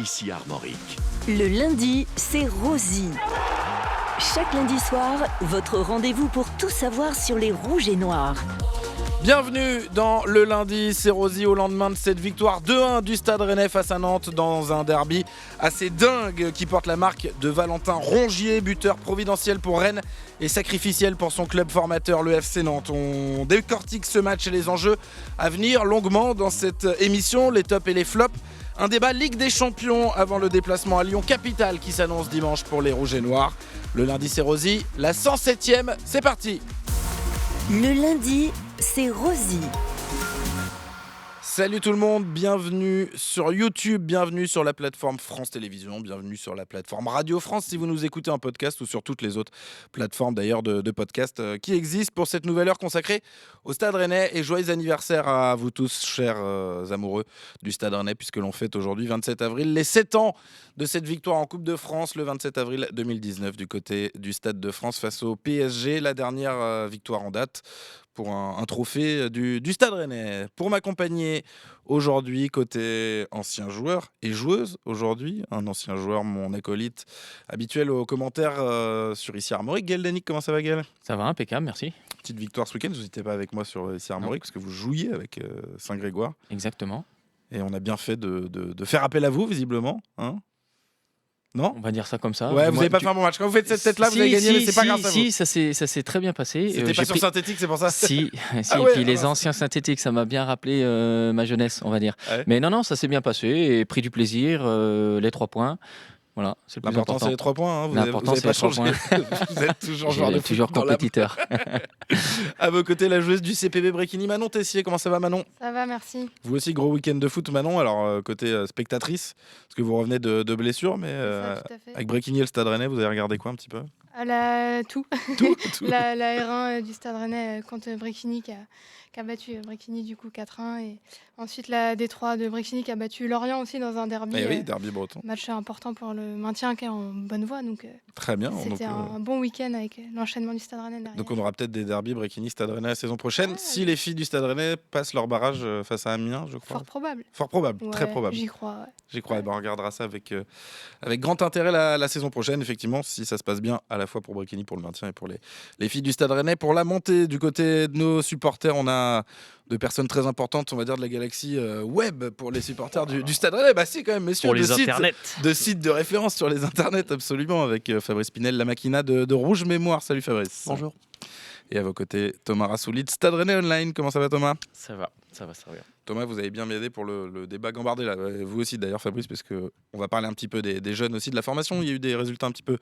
ici Armorique. Le lundi, c'est Rosie. Chaque lundi soir, votre rendez-vous pour tout savoir sur les rouges et noirs. Bienvenue dans le lundi, c'est Rosie au lendemain de cette victoire 2-1 du Stade Rennais face à Nantes dans un derby assez dingue qui porte la marque de Valentin Rongier, buteur providentiel pour Rennes et sacrificiel pour son club formateur, le FC Nantes. On décortique ce match et les enjeux à venir longuement dans cette émission, les tops et les flops. Un débat Ligue des Champions avant le déplacement à Lyon Capitale qui s'annonce dimanche pour les Rouges et Noirs. Le lundi, c'est Rosie, la 107e, c'est parti. Le lundi, c'est Rosie. Salut tout le monde, bienvenue sur YouTube, bienvenue sur la plateforme France Télévisions, bienvenue sur la plateforme Radio France si vous nous écoutez en podcast ou sur toutes les autres plateformes d'ailleurs de podcasts qui existent pour cette nouvelle heure consacrée au Stade Rennais. Et joyeux anniversaire à vous tous, chers amoureux du Stade Rennais, puisque l'on fête aujourd'hui, 27 avril, les 7 ans de cette victoire en Coupe de France, le 27 avril 2019 du côté du Stade de France face au PSG, la dernière victoire en date pour un trophée du Stade Rennais. Pour m'accompagner aujourd'hui, côté ancien joueur et joueuse, aujourd'hui, un ancien joueur, mon acolyte habituel aux commentaires sur Ici Armorique. Gaël Danic, comment ça va Gaël ? Ça va, impeccable, merci. Petite victoire ce week-end, vous n'étiez pas avec moi sur Ici Armorique parce que vous jouiez avec Saint-Grégoire. Exactement. Et on a bien fait de faire appel à vous, visiblement, hein ? Non ? On va dire ça comme ça. Ouais, vous n'avez pas fait un bon match. Quand vous faites cette tête-là, vous avez gagné, mais c'est pas grave. Si, ça s'est très bien passé. C'était pas sur synthétique, c'est pour ça. Si, Ah ouais, puis les anciens synthétiques, ça m'a bien rappelé ma jeunesse, on va dire. Ouais. Mais non, ça s'est bien passé et pris du plaisir, les 3 points. Voilà, c'est le plus L'important, important. c'est les 3 points. Hein. Vous L'important, avez c'est pas les 3 changé. Vous êtes toujours joueur de foot. Toujours dans la- compétiteur. À vos côtés, la joueuse du CPB Bréquigny, Manon Tessier. Comment ça va, Manon ? Ça va, merci. Vous aussi, gros week-end de foot, Manon. Alors, côté spectatrice, parce que vous revenez de blessures, mais Ça, tout à fait. avec Bréquigny et le Stade Rennais, vous avez regardé quoi un petit peu ? Tout. Tout. La R1 du Stade Rennais contre Bréquigny qui a battu Bréquigny du coup 4-1. Et ensuite la D3 de Bréquigny qui a battu Lorient aussi dans un derby. Eh oui, derby breton. Match important pour le maintien qui est en bonne voie. Donc Très bien. c'était un bon week-end avec l'enchaînement du Stade Rennais derrière. Donc on aura peut-être des derbys Bréquigny-Stade Rennais la saison prochaine, Ouais. si les filles du Stade Rennais passent leur barrage face à Amiens, je crois. Fort probable. Fort probable, Ouais, très probable. J'y crois. Ouais. J'y crois. Eh ben, on regardera ça avec grand intérêt la saison prochaine, effectivement, si ça se passe bien, à la fois pour Bréquigny, pour le maintien et pour les filles du Stade Rennais. Pour la montée du côté de nos supporters, on a deux personnes très importantes, on va dire, de la galaxie web pour les supporters du Stade Rennais. Bah si, quand même, messieurs, Pour les de internets. sites de référence sur les internets, absolument, avec Fabrice Pinel, la machina de Rouge Mémoire. Salut Fabrice. Bonjour. Et à vos côtés, Thomas Rassouli de Stade Rennais Online. Comment ça va, Thomas ? Ça va bien. Thomas, vous avez bien m'aider pour le débat gambardé là. Vous aussi d'ailleurs, Fabrice, parce que on va parler un petit peu des jeunes aussi, de la formation. Il y a eu des résultats un petit peu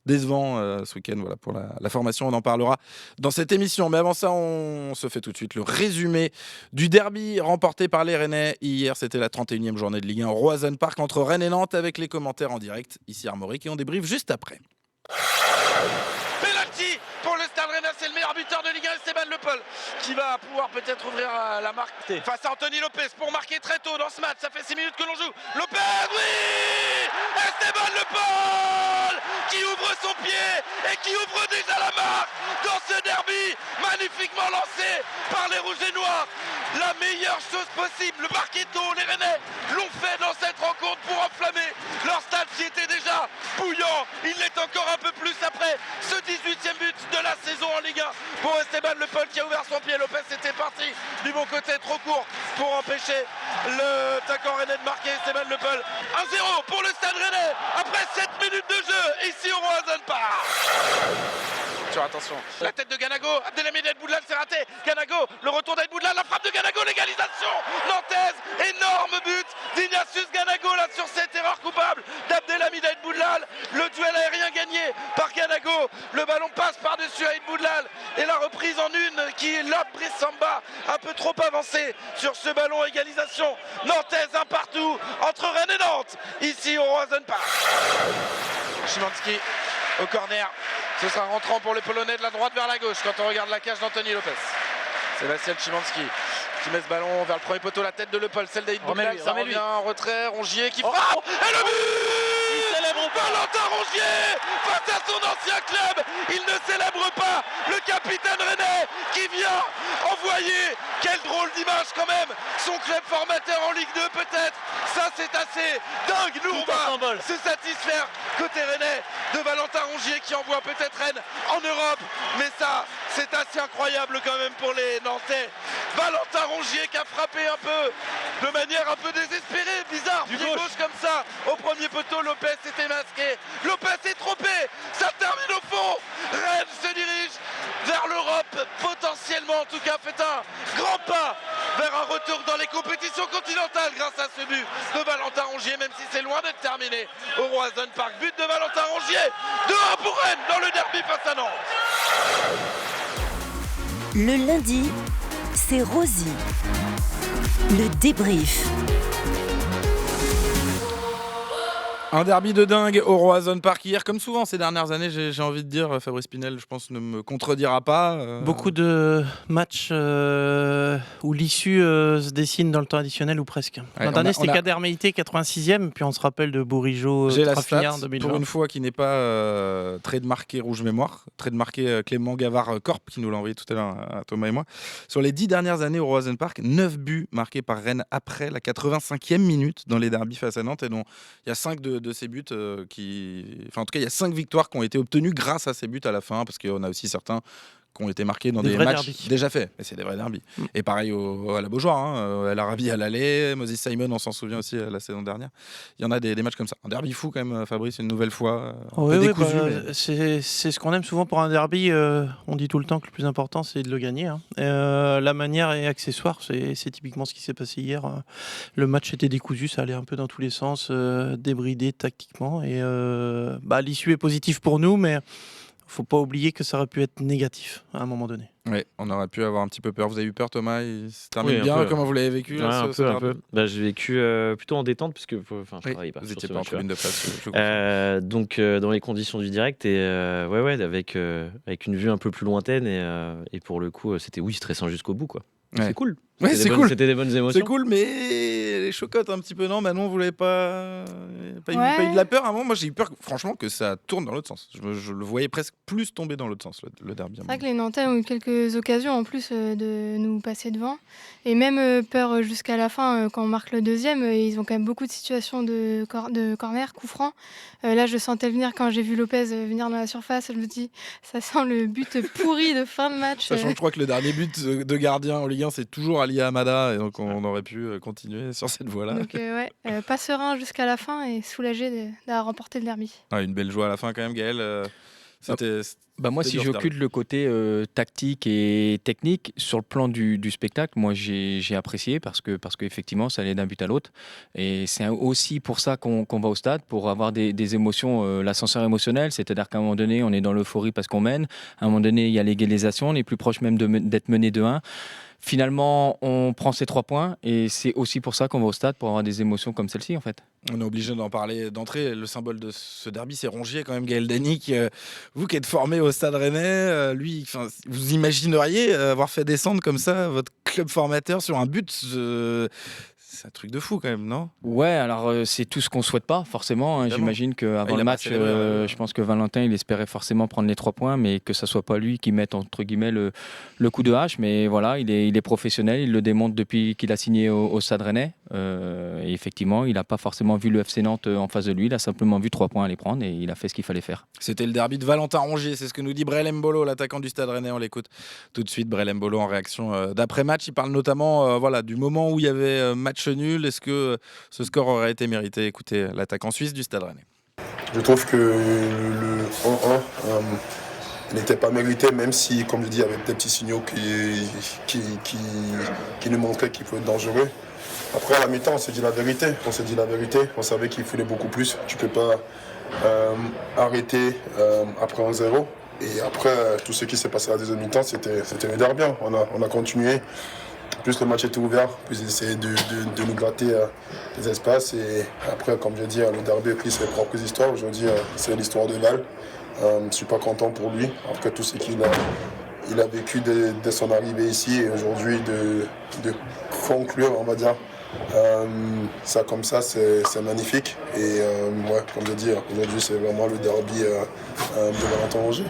décevants ce week-end. Voilà, pour la formation, on en parlera dans cette émission. Mais avant ça, on se fait tout de suite le résumé du derby remporté par les Rennais. Hier, c'était la 31e journée de Ligue 1 au Roazhon Park entre Rennes et Nantes, avec les commentaires en direct ici Armorique, et on débriefe juste après. Penalty pour le Stade Rennais, c'est le meilleur buteur de Ligue 1, Esteban Le Pol, qui va pouvoir peut-être ouvrir la marque face à Anthony Lopez pour marquer très tôt dans ce match. Ça fait 6 minutes que l'on joue. Lopez, oui, Esteban Le Pol qui ouvre son pied et qui ouvre déjà la marque dans ce derby, magnifiquement lancé par les Rouges et Noirs. La meilleure chose possible, marquer tôt. Les Rennais l'ont fait dans cette rencontre pour enflammer leur stade qui était déjà bouillant. Il l'est encore un peu plus après ce 18e but de la saison en Ligue 1 pour Esteban Le Pol qui a ouvert son pied. Lopez était parti du bon côté, trop court pour empêcher le attaquant rennais de marquer. Esteban Le Pol, 1-0 pour le Stade Rennais après 7 minutes de jeu ici au Roazhon Park. Attention, la tête de Ganago, Abdelhamid El Boudlal, c'est raté. Ganago, le retour d'El Boudlal, la frappe de Ganago, l'égalisation nantaise, énorme but d'Ignatius Ganago là sur cette erreur coupable d'Abdelhamid El Boudlal. Le duel aérien gagné par Ganago, le ballon passe par-dessus El Boudlal et la reprise en une qui lobe Brice Samba, un peu trop avancé sur ce ballon. Égalisation nantaise, un partout entre Rennes et Nantes ici au Roazhon Park. Szymanski au corner. Ce sera rentrant pour le Polonais de la droite vers la gauche quand on regarde la cage d'Anthony Lopez. Sébastien Szymanski qui met ce ballon vers le premier poteau, la tête de Le Pol, celle d'Aïd Boudlal, ça revient en retrait, Rongier qui frappe, et le but célèbre pas. Valentin Rongier face à son ancien club. Il ne célèbre pas le capitaine rennais qui vient envoyer. Quelle drôle d'image quand même. Son club formateur en Ligue 2 peut-être. Ça c'est assez dingue. Nous on va se satisfaire côté rennais de Valentin Rongier qui envoie peut-être Rennes en Europe. Mais ça c'est assez incroyable quand même pour les Nantais. Valentin Rongier qui a frappé un peu de manière un peu désespérée, bizarre, pied gauche comme ça. Au premier poteau, Lopez était masqué. Lopez est trompé. Ça termine au fond. Rennes se dirige vers l'Europe, potentiellement en tout cas fait un grand pas vers un retour dans les compétitions continentales grâce à ce but de Valentin Rongier, même si c'est loin d'être terminé au Roazhon Park. But de Valentin Rongier, 2-1 pour Rennes dans le derby face à Nantes. Le lundi, c'est Rosie. Le débrief. Un derby de dingue au Roazhon Park hier, comme souvent ces dernières années, j'ai envie de dire. Fabrice Pinel, je pense, ne me contredira pas. Beaucoup de matchs où l'issue se dessine dans le temps additionnel ou presque. L'an dernier, c'était Kader Meïté, 86e, puis on se rappelle de Bourigeaud, Trafinard, en 2020. Pour une fois, qui n'est pas trait de marqué rouge mémoire, trait de marqué Clément Gavard-Corp, qui nous l'a envoyé tout à l'heure à Thomas et moi. Sur les 10 dernières années au Roazhon Park, 9 buts marqués par Rennes après la 85e minute dans les derbys face à Nantes, et dont il y a 5 de ces buts en tout cas il y a 5 victoires qui ont été obtenues grâce à ces buts à la fin, parce qu'on a aussi certains qui ont été marqués dans des matchs derbys déjà faits, mais c'est des vrais derbys. Et pareil à la Beaujoire, à l'Arabie à l'aller, Moses Simon, on s'en souvient aussi la saison dernière. Il y en a des matchs comme ça. Un derby fou quand même, Fabrice, une nouvelle fois. C'est ce qu'on aime souvent pour un derby. On dit tout le temps que le plus important c'est de le gagner. La manière est accessoire, c'est typiquement ce qui s'est passé hier. Le match était décousu, ça allait un peu dans tous les sens, débridé tactiquement. Et l'issue est positive pour nous, mais faut pas oublier que ça aurait pu être négatif à un moment donné. Oui, on aurait pu avoir un petit peu peur. Vous avez eu peur, Thomas? Il se termine bien. Comment vous l'avez vécu là, un peu. J'ai vécu plutôt en détente, puisque je travaille pas. Vous n'étiez pas en tribune de place. Donc dans les conditions du direct, et avec une vue un peu plus lointaine, et pour le coup, c'était stressant jusqu'au bout, quoi. C'est cool. Ouais, c'est cool. C'était des bonnes émotions. C'est cool, mais les chocottes un petit peu, non? Manon, vous l'avez pas eu de la peur à un moment? Moi, j'ai eu peur, franchement, que ça tourne dans l'autre sens. Je le voyais presque plus tomber dans l'autre sens, le derby. C'est vrai que les Nantais ont eu quelques occasions en plus de nous passer devant. Et même peur jusqu'à la fin, quand on marque le deuxième, ils ont quand même beaucoup de situations de corner, coup franc. Là, je sentais venir quand j'ai vu Lopez venir dans la surface. Je me dis, ça sent le but pourri de fin de match. Sachant que je crois que le dernier but de gardien en Ligue 1, c'est toujours Ali Hamada, et donc on aurait pu continuer sur cette voie-là. Donc pas serein jusqu'à la fin et soulagé d'avoir remporté le derby. Une belle joie à la fin quand même, Gaël. Moi, si j'occulte le côté tactique et technique, sur le plan du spectacle, moi j'ai apprécié parce que effectivement ça allait d'un but à l'autre, et c'est aussi pour ça qu'on va au stade, pour avoir des émotions, l'ascenseur émotionnel, c'est-à-dire qu'à un moment donné on est dans l'euphorie parce qu'on mène, à un moment donné il y a l'égalisation, on est plus proche même d'être mené 2-1. Finalement, on prend ces 3 points, et c'est aussi pour ça qu'on va au stade, pour avoir des émotions comme celle-ci en fait. On est obligé d'en parler d'entrée. Le symbole de ce derby, c'est Rongier quand même, Gaël Danic. Vous qui êtes formé au Stade Rennais, vous imagineriez avoir fait descendre comme ça votre club formateur sur un but? C'est un truc de fou quand même, non? Ouais, alors c'est tout ce qu'on souhaite pas forcément. J'imagine qu'avant le match, je pense que Valentin il espérait forcément prendre les 3 points, mais que ça soit pas lui qui mette entre guillemets le coup de hache. Mais voilà, il est professionnel, il le démontre depuis qu'il a signé au Stade Rennais. Et effectivement, il n'a pas forcément vu le FC Nantes en face de lui, il a simplement vu 3 points à les prendre, et il a fait ce qu'il fallait faire. C'était le derby de Valentin Rongier, c'est ce que nous dit Brel Mbolo, l'attaquant du Stade Rennais. On l'écoute tout de suite. Brel Mbolo en réaction d'après-match. Il parle notamment du moment où il y avait match nul. Est-ce que ce score aurait été mérité? Écoutez l'attaquant suisse du Stade Rennais. Je trouve que le 1-1 n'était pas mérité, même si, comme je dis, il y avait des petits signaux qui nous montraient qu'il pouvait être dangereux. Après, à la mi-temps, on s'est dit la vérité. On savait qu'il fallait beaucoup plus. Tu ne peux pas arrêter après 1-0. Et après, tout ce qui s'est passé à la deuxième mi-temps, c'était le derby. On a continué. Plus le match était ouvert, plus ils essayaient de nous gratter des espaces. Et après, comme je dis, le derby a pris ses propres histoires. Aujourd'hui, c'est l'histoire de Val. Je ne suis pas content pour lui, après tout ce qu'il a vécu dès son arrivée ici. Et aujourd'hui, de conclure, on va dire, Ça comme ça, c'est magnifique. Et comme je dis, aujourd'hui, c'est vraiment le derby de Valentin-Rongier.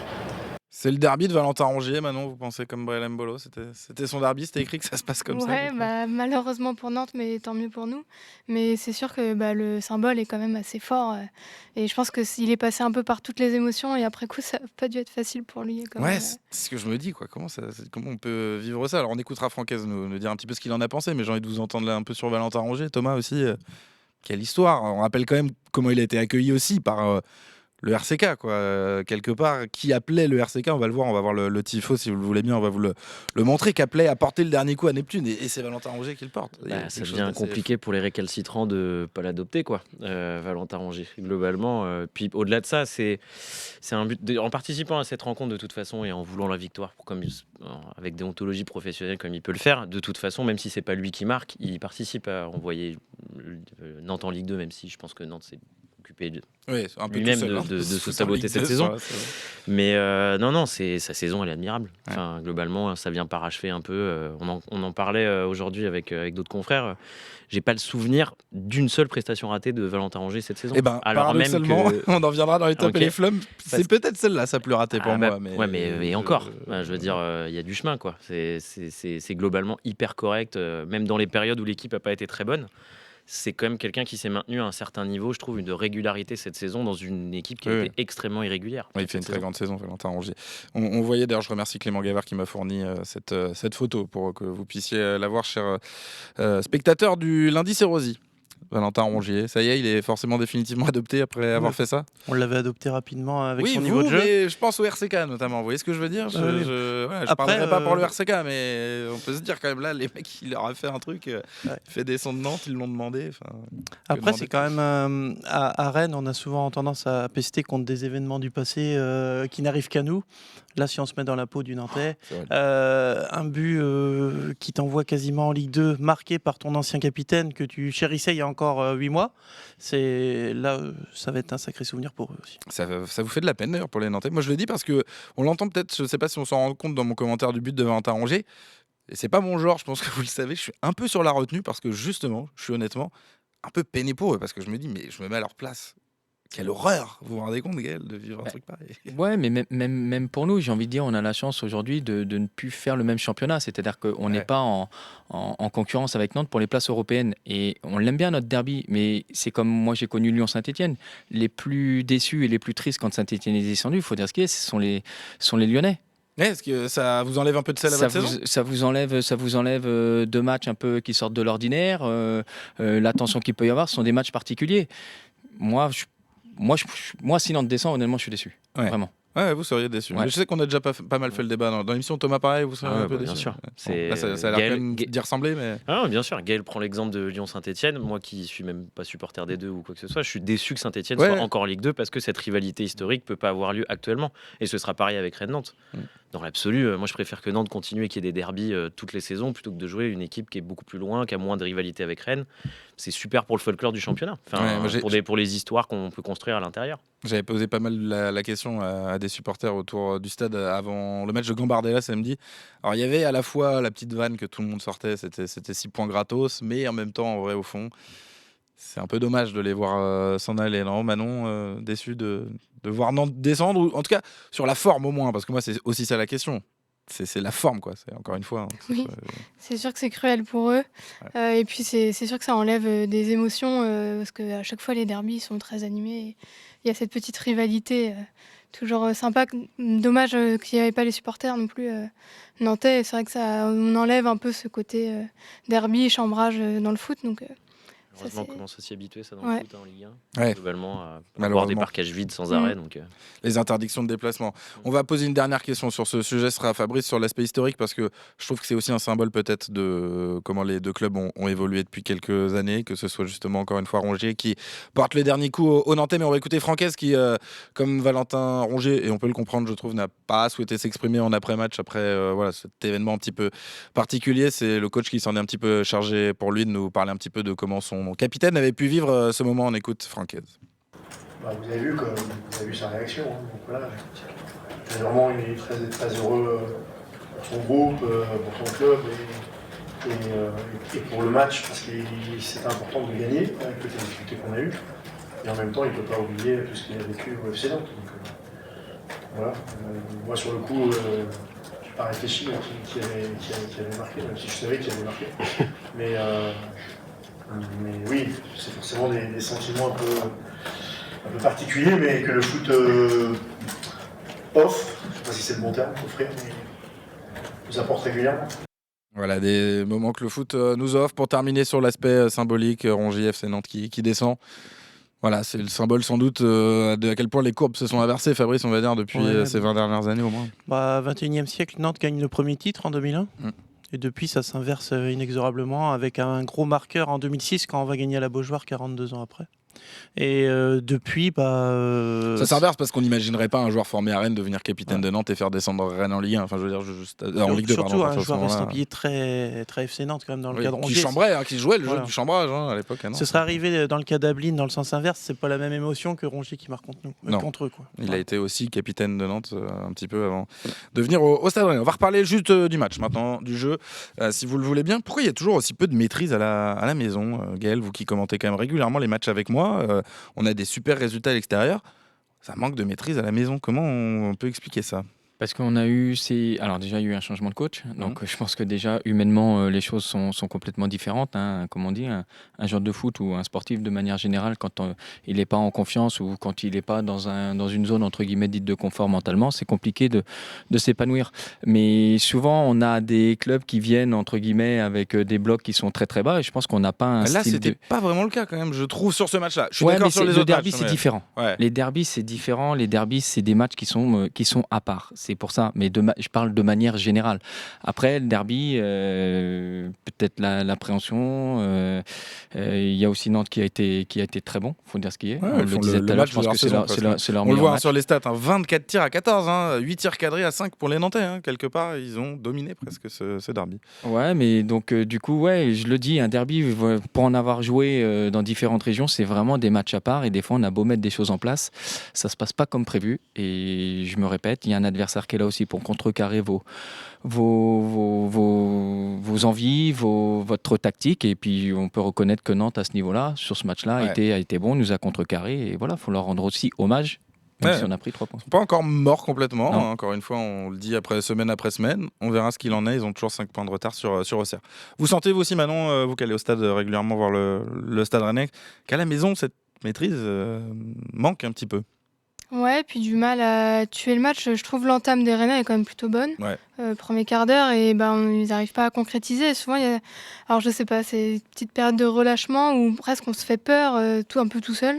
C'est le derby de Valentin-Rongier, Manon, vous pensez comme Brélem Bolo, c'était son derby, c'était écrit que ça se passe comme ça. Ouais, malheureusement pour Nantes, mais tant mieux pour nous. Mais c'est sûr que le symbole est quand même assez fort. Et je pense qu'il est passé un peu par toutes les émotions. Et après coup, ça n'a pas dû être facile pour lui. C'est ce que je me dis, quoi. Comment on peut vivre ça? Alors on écoutera Francaise nous dire un petit peu ce qu'il en a pensé, mais j'ai envie de vous entendre là un peu sur Valentin-Rongier. Thomas aussi, quelle histoire. On rappelle quand même comment il a été accueilli aussi par... le RCK, quoi, quelque part, qui appelait le RCK, on va le voir, on va voir le tifo si vous le voulez bien, on va vous le montrer, qu'appelait à porter le dernier coup à Neptune, et c'est Valentin-Rongier qui le porte. Ça devient compliqué pour les récalcitrants de ne pas l'adopter, quoi, Valentin-Rongier, globalement. Puis au-delà de ça, c'est un but, en participant à cette rencontre de toute façon et en voulant la victoire, avec déontologie professionnelle comme il peut le faire, de toute façon, même si c'est pas lui qui marque, il participe à envoyer Nantes en Ligue 2, même si je pense que Nantes s'est occupé un peu lui-même seul, de se saboter cette saison. Mais non, sa saison, elle est admirable. Enfin, globalement, ça vient parachever un peu. On en parlait aujourd'hui avec d'autres confrères. J'ai pas le souvenir d'une seule prestation ratée de Valentin-Rongier cette saison. Alors même que... on en viendra dans les tops et les flops. C'est peut-être celle-là, ça plus raté pour moi. Mais encore, je veux dire, il y a du chemin, quoi. C'est globalement hyper correct, même dans les périodes où l'équipe a pas été très bonne. C'est quand même quelqu'un qui s'est maintenu à un certain niveau, je trouve, de régularité cette saison dans une équipe qui a été extrêmement irrégulière. Il fait une très grande saison, Valentin-Rongier. On voyait, d'ailleurs, je remercie Clément Gavard qui m'a fourni cette photo pour que vous puissiez la voir, chers spectateurs du Lundi c'est Rosy. Valentin-Rongier, ça y est, il est forcément définitivement adopté après avoir fait ça. On l'avait adopté rapidement avec son niveau de jeu. Mais je pense au RCK notamment, vous voyez ce que je veux dire? Je parlerai pas pour le RCK, mais on peut se dire quand même là, les mecs, il leur a fait un truc, il fait descendre Nantes, ils l'ont demandé. Après, c'est quand même à Rennes, on a souvent tendance à pester contre des événements du passé qui n'arrivent qu'à nous. Là, si on se met dans la peau du Nantais, un but qui t'envoie quasiment en Ligue 2, marqué par ton ancien capitaine que tu chérissais il y a encore 8 mois, ça va être un sacré souvenir pour eux aussi. Ça vous fait de la peine d'ailleurs pour les Nantais. Moi, je le dis parce qu'on l'entend peut-être, je ne sais pas si on s'en rend compte dans mon commentaire du but de Valentin-Rongier. Et c'est pas mon genre, je pense que vous le savez, je suis un peu sur la retenue parce que justement, je suis honnêtement un peu peiné pour eux parce que je me dis, mais je me mets à leur place. Quelle horreur! Vous vous rendez compte, Gaël, de vivre un truc pareil? Ouais, mais même pour nous, j'ai envie de dire, on a la chance aujourd'hui de ne plus faire le même championnat. C'est-à-dire qu'on n'est pas en concurrence avec Nantes pour les places européennes. Et on l'aime bien, notre derby, mais c'est comme moi, j'ai connu Lyon-Saint-Etienne. Les plus déçus et les plus tristes quand Saint-Etienne est descendu, il faut dire ce qu'il y a, ce sont les Lyonnais. Est-ce que ça vous enlève un peu de sel à votre saison? Ça vous enlève 2 matchs un peu qui sortent de l'ordinaire. La tension qu'il peut y avoir, ce sont des matchs particuliers. Moi, si Nantes descend, honnêtement, je suis déçu. Vraiment. Ouais, vous seriez déçu. Mais je sais qu'on a déjà pas mal fait le débat dans l'émission. Thomas, pareil, vous seriez un peu déçu. Bien sûr. Là, ça a l'air quand même d'y ressembler. Mais... bien sûr. Gaël prend l'exemple de Lyon-Saint-Etienne. Moi qui suis même pas supporter des deux ou quoi que ce soit, je suis déçu que Saint-Etienne soit encore en Ligue 2 parce que cette rivalité historique peut pas avoir lieu actuellement. Et ce sera pareil avec Rennes-Nantes. Dans l'absolu, moi je préfère que Nantes continue et qu'il y ait des derbies toutes les saisons plutôt que de jouer une équipe qui est beaucoup plus loin, qui a moins de rivalité avec Rennes. C'est super pour le folklore du championnat, pour les histoires qu'on peut construire à l'intérieur. J'avais posé pas mal la question à des supporters autour du stade avant le match de Gambardella samedi. Alors il y avait à la fois la petite vanne que tout le monde sortait, c'était 6 points gratos, mais en même temps, en vrai, au fond, c'est un peu dommage de les voir s'en aller. Non, Manon, déçu de voir Nantes descendre, ou en tout cas sur la forme au moins, parce que moi c'est aussi ça la question. C'est la forme, quoi. C'est encore une fois. Oui, c'est sûr que c'est cruel pour eux. Et puis c'est sûr que ça enlève des émotions parce qu'à chaque fois les derbys sont très animés. Il y a cette petite rivalité toujours sympa. Dommage qu'il n'y avait pas les supporters non plus nantais. C'est vrai que on enlève un peu ce côté derby, chambrage dans le foot. Donc heureusement, on commence à s'y habituer ça dans le foot en Ligue 1. Globalement, à malheureusement avoir des parcages vides sans arrêt. Donc, les interdictions de déplacement. On va poser une dernière question sur ce sujet, ce sera Fabrice, sur l'aspect historique, parce que je trouve que c'est aussi un symbole peut-être de comment les deux clubs ont évolué depuis quelques années, que ce soit justement encore une fois Rongier qui porte les derniers coups au Nantais, mais on va écouter Francaise qui, comme Valentin Rongier, et on peut le comprendre, je trouve, n'a pas souhaité s'exprimer en après-match après cet événement un petit peu particulier. C'est le coach qui s'en est un petit peu chargé pour lui de nous parler un petit peu de comment son capitaine avait pu vivre ce moment. On écoute Francaise. Vous avez vu sa réaction. Donc voilà, généralement, il est très, très heureux pour son groupe, pour son club. Et pour le match, parce que c'était important de gagner avec les difficultés qu'on a eues. Et en même temps, il ne peut pas oublier tout ce qu'il a vécu au FC Nantes. Donc, voilà. Moi, sur le coup, je n'ai pas réfléchi qui avait marqué, même si je savais qu'il avait marqué. Mais oui, c'est forcément des sentiments un peu particuliers, mais que le foot offre, je ne sais pas si c'est le bon terme, offrir, mais nous apporte régulièrement. Voilà, des moments que le foot nous offre. Pour terminer sur l'aspect symbolique, Rongier, FC Nantes qui descend. Voilà, c'est le symbole sans doute de à quel point les courbes se sont inversées, Fabrice, on va dire, depuis ces 20 dernières années au moins. 21e siècle, Nantes gagne le premier titre en 2001. Et depuis, ça s'inverse inexorablement avec un gros marqueur en 2006 quand on va gagner à la Beaujoire 42 ans après. Et depuis, ça s'inverse parce qu'on n'imaginerait pas un joueur formé à Rennes devenir capitaine de Nantes et faire descendre Rennes en Ligue 1. Enfin, je veux dire, en Ligue 2, surtout pardon. Un joueur estampillé très FC Nantes quand même dans le cadre qui chambrait, qui jouait le jeu du chambrage à l'époque. Ce serait arrivé dans le cas d'Ablin dans le sens inverse, c'est pas la même émotion que Rongier qui marque contre eux. Quoi. Il a été aussi capitaine de Nantes un petit peu avant de venir au Stade Rennais. On va reparler juste du match maintenant, du jeu, si vous le voulez bien. Pourquoi il y a toujours aussi peu de maîtrise à la maison, Gaël, vous qui commentez quand même régulièrement les matchs avec moi, on a des super résultats à l'extérieur, ça manque de maîtrise à la maison. Comment on peut expliquer ça ? Parce qu'on a eu alors déjà il y a eu un changement de coach, donc je pense que déjà humainement les choses sont complètement différentes. Comme on dit, un joueur de foot ou un sportif de manière générale, quand il n'est pas en confiance ou quand il n'est pas dans une zone entre guillemets dite de confort mentalement, c'est compliqué de s'épanouir. Mais souvent on a des clubs qui viennent entre guillemets avec des blocs qui sont très très bas et je pense qu'on n'a pas un là style c'était pas vraiment le cas quand même, je trouve, sur ce match-là. Je suis d'accord sur les autres derbys, matchs. c'est différent. Ouais. Les derbys c'est différent. Les derbys c'est des matchs qui sont à part. C'est pour ça, mais je parle de manière générale. Après, le derby, peut-être l'appréhension. Il y a aussi Nantes qui a été très bon, il faut dire ce qui est. Ouais, on le disait tout à l'heure, je pense que c'est leur meilleur match. On le voit sur les stats, 24 tirs à 14, 8 tirs cadrés à 5 pour les Nantais. Quelque part, ils ont dominé presque ce derby. Ouais, mais donc du coup, je le dis, un derby, pour en avoir joué dans différentes régions, c'est vraiment des matchs à part et des fois, on a beau mettre des choses en place, ça se passe pas comme prévu. Et je me répète, il y a un adversaire qui est là aussi pour contrecarrer vos envies, votre tactique. Et puis, on peut reconnaître que Nantes, à ce niveau-là, sur ce match-là, a été bon, nous a contrecarré. Et voilà, il faut leur rendre aussi hommage, même si on a pris 3 points. Ils sont pas encore morts complètement. Encore une fois, on le dit semaine après semaine. On verra ce qu'il en est. Ils ont toujours 5 points de retard sur Auxerre. Vous sentez, vous aussi, Manon, vous qui allez au stade régulièrement voir le Stade Rennais, qu'à la maison, cette maîtrise manque un petit peu? Ouais, puis du mal à tuer le match. Je trouve l'entame des Rennais est quand même plutôt bonne. Premier quart d'heure, et ils n'arrivent pas à concrétiser. Souvent, alors je sais pas, c'est une petite période de relâchement où presque on se fait peur, un peu tout seul.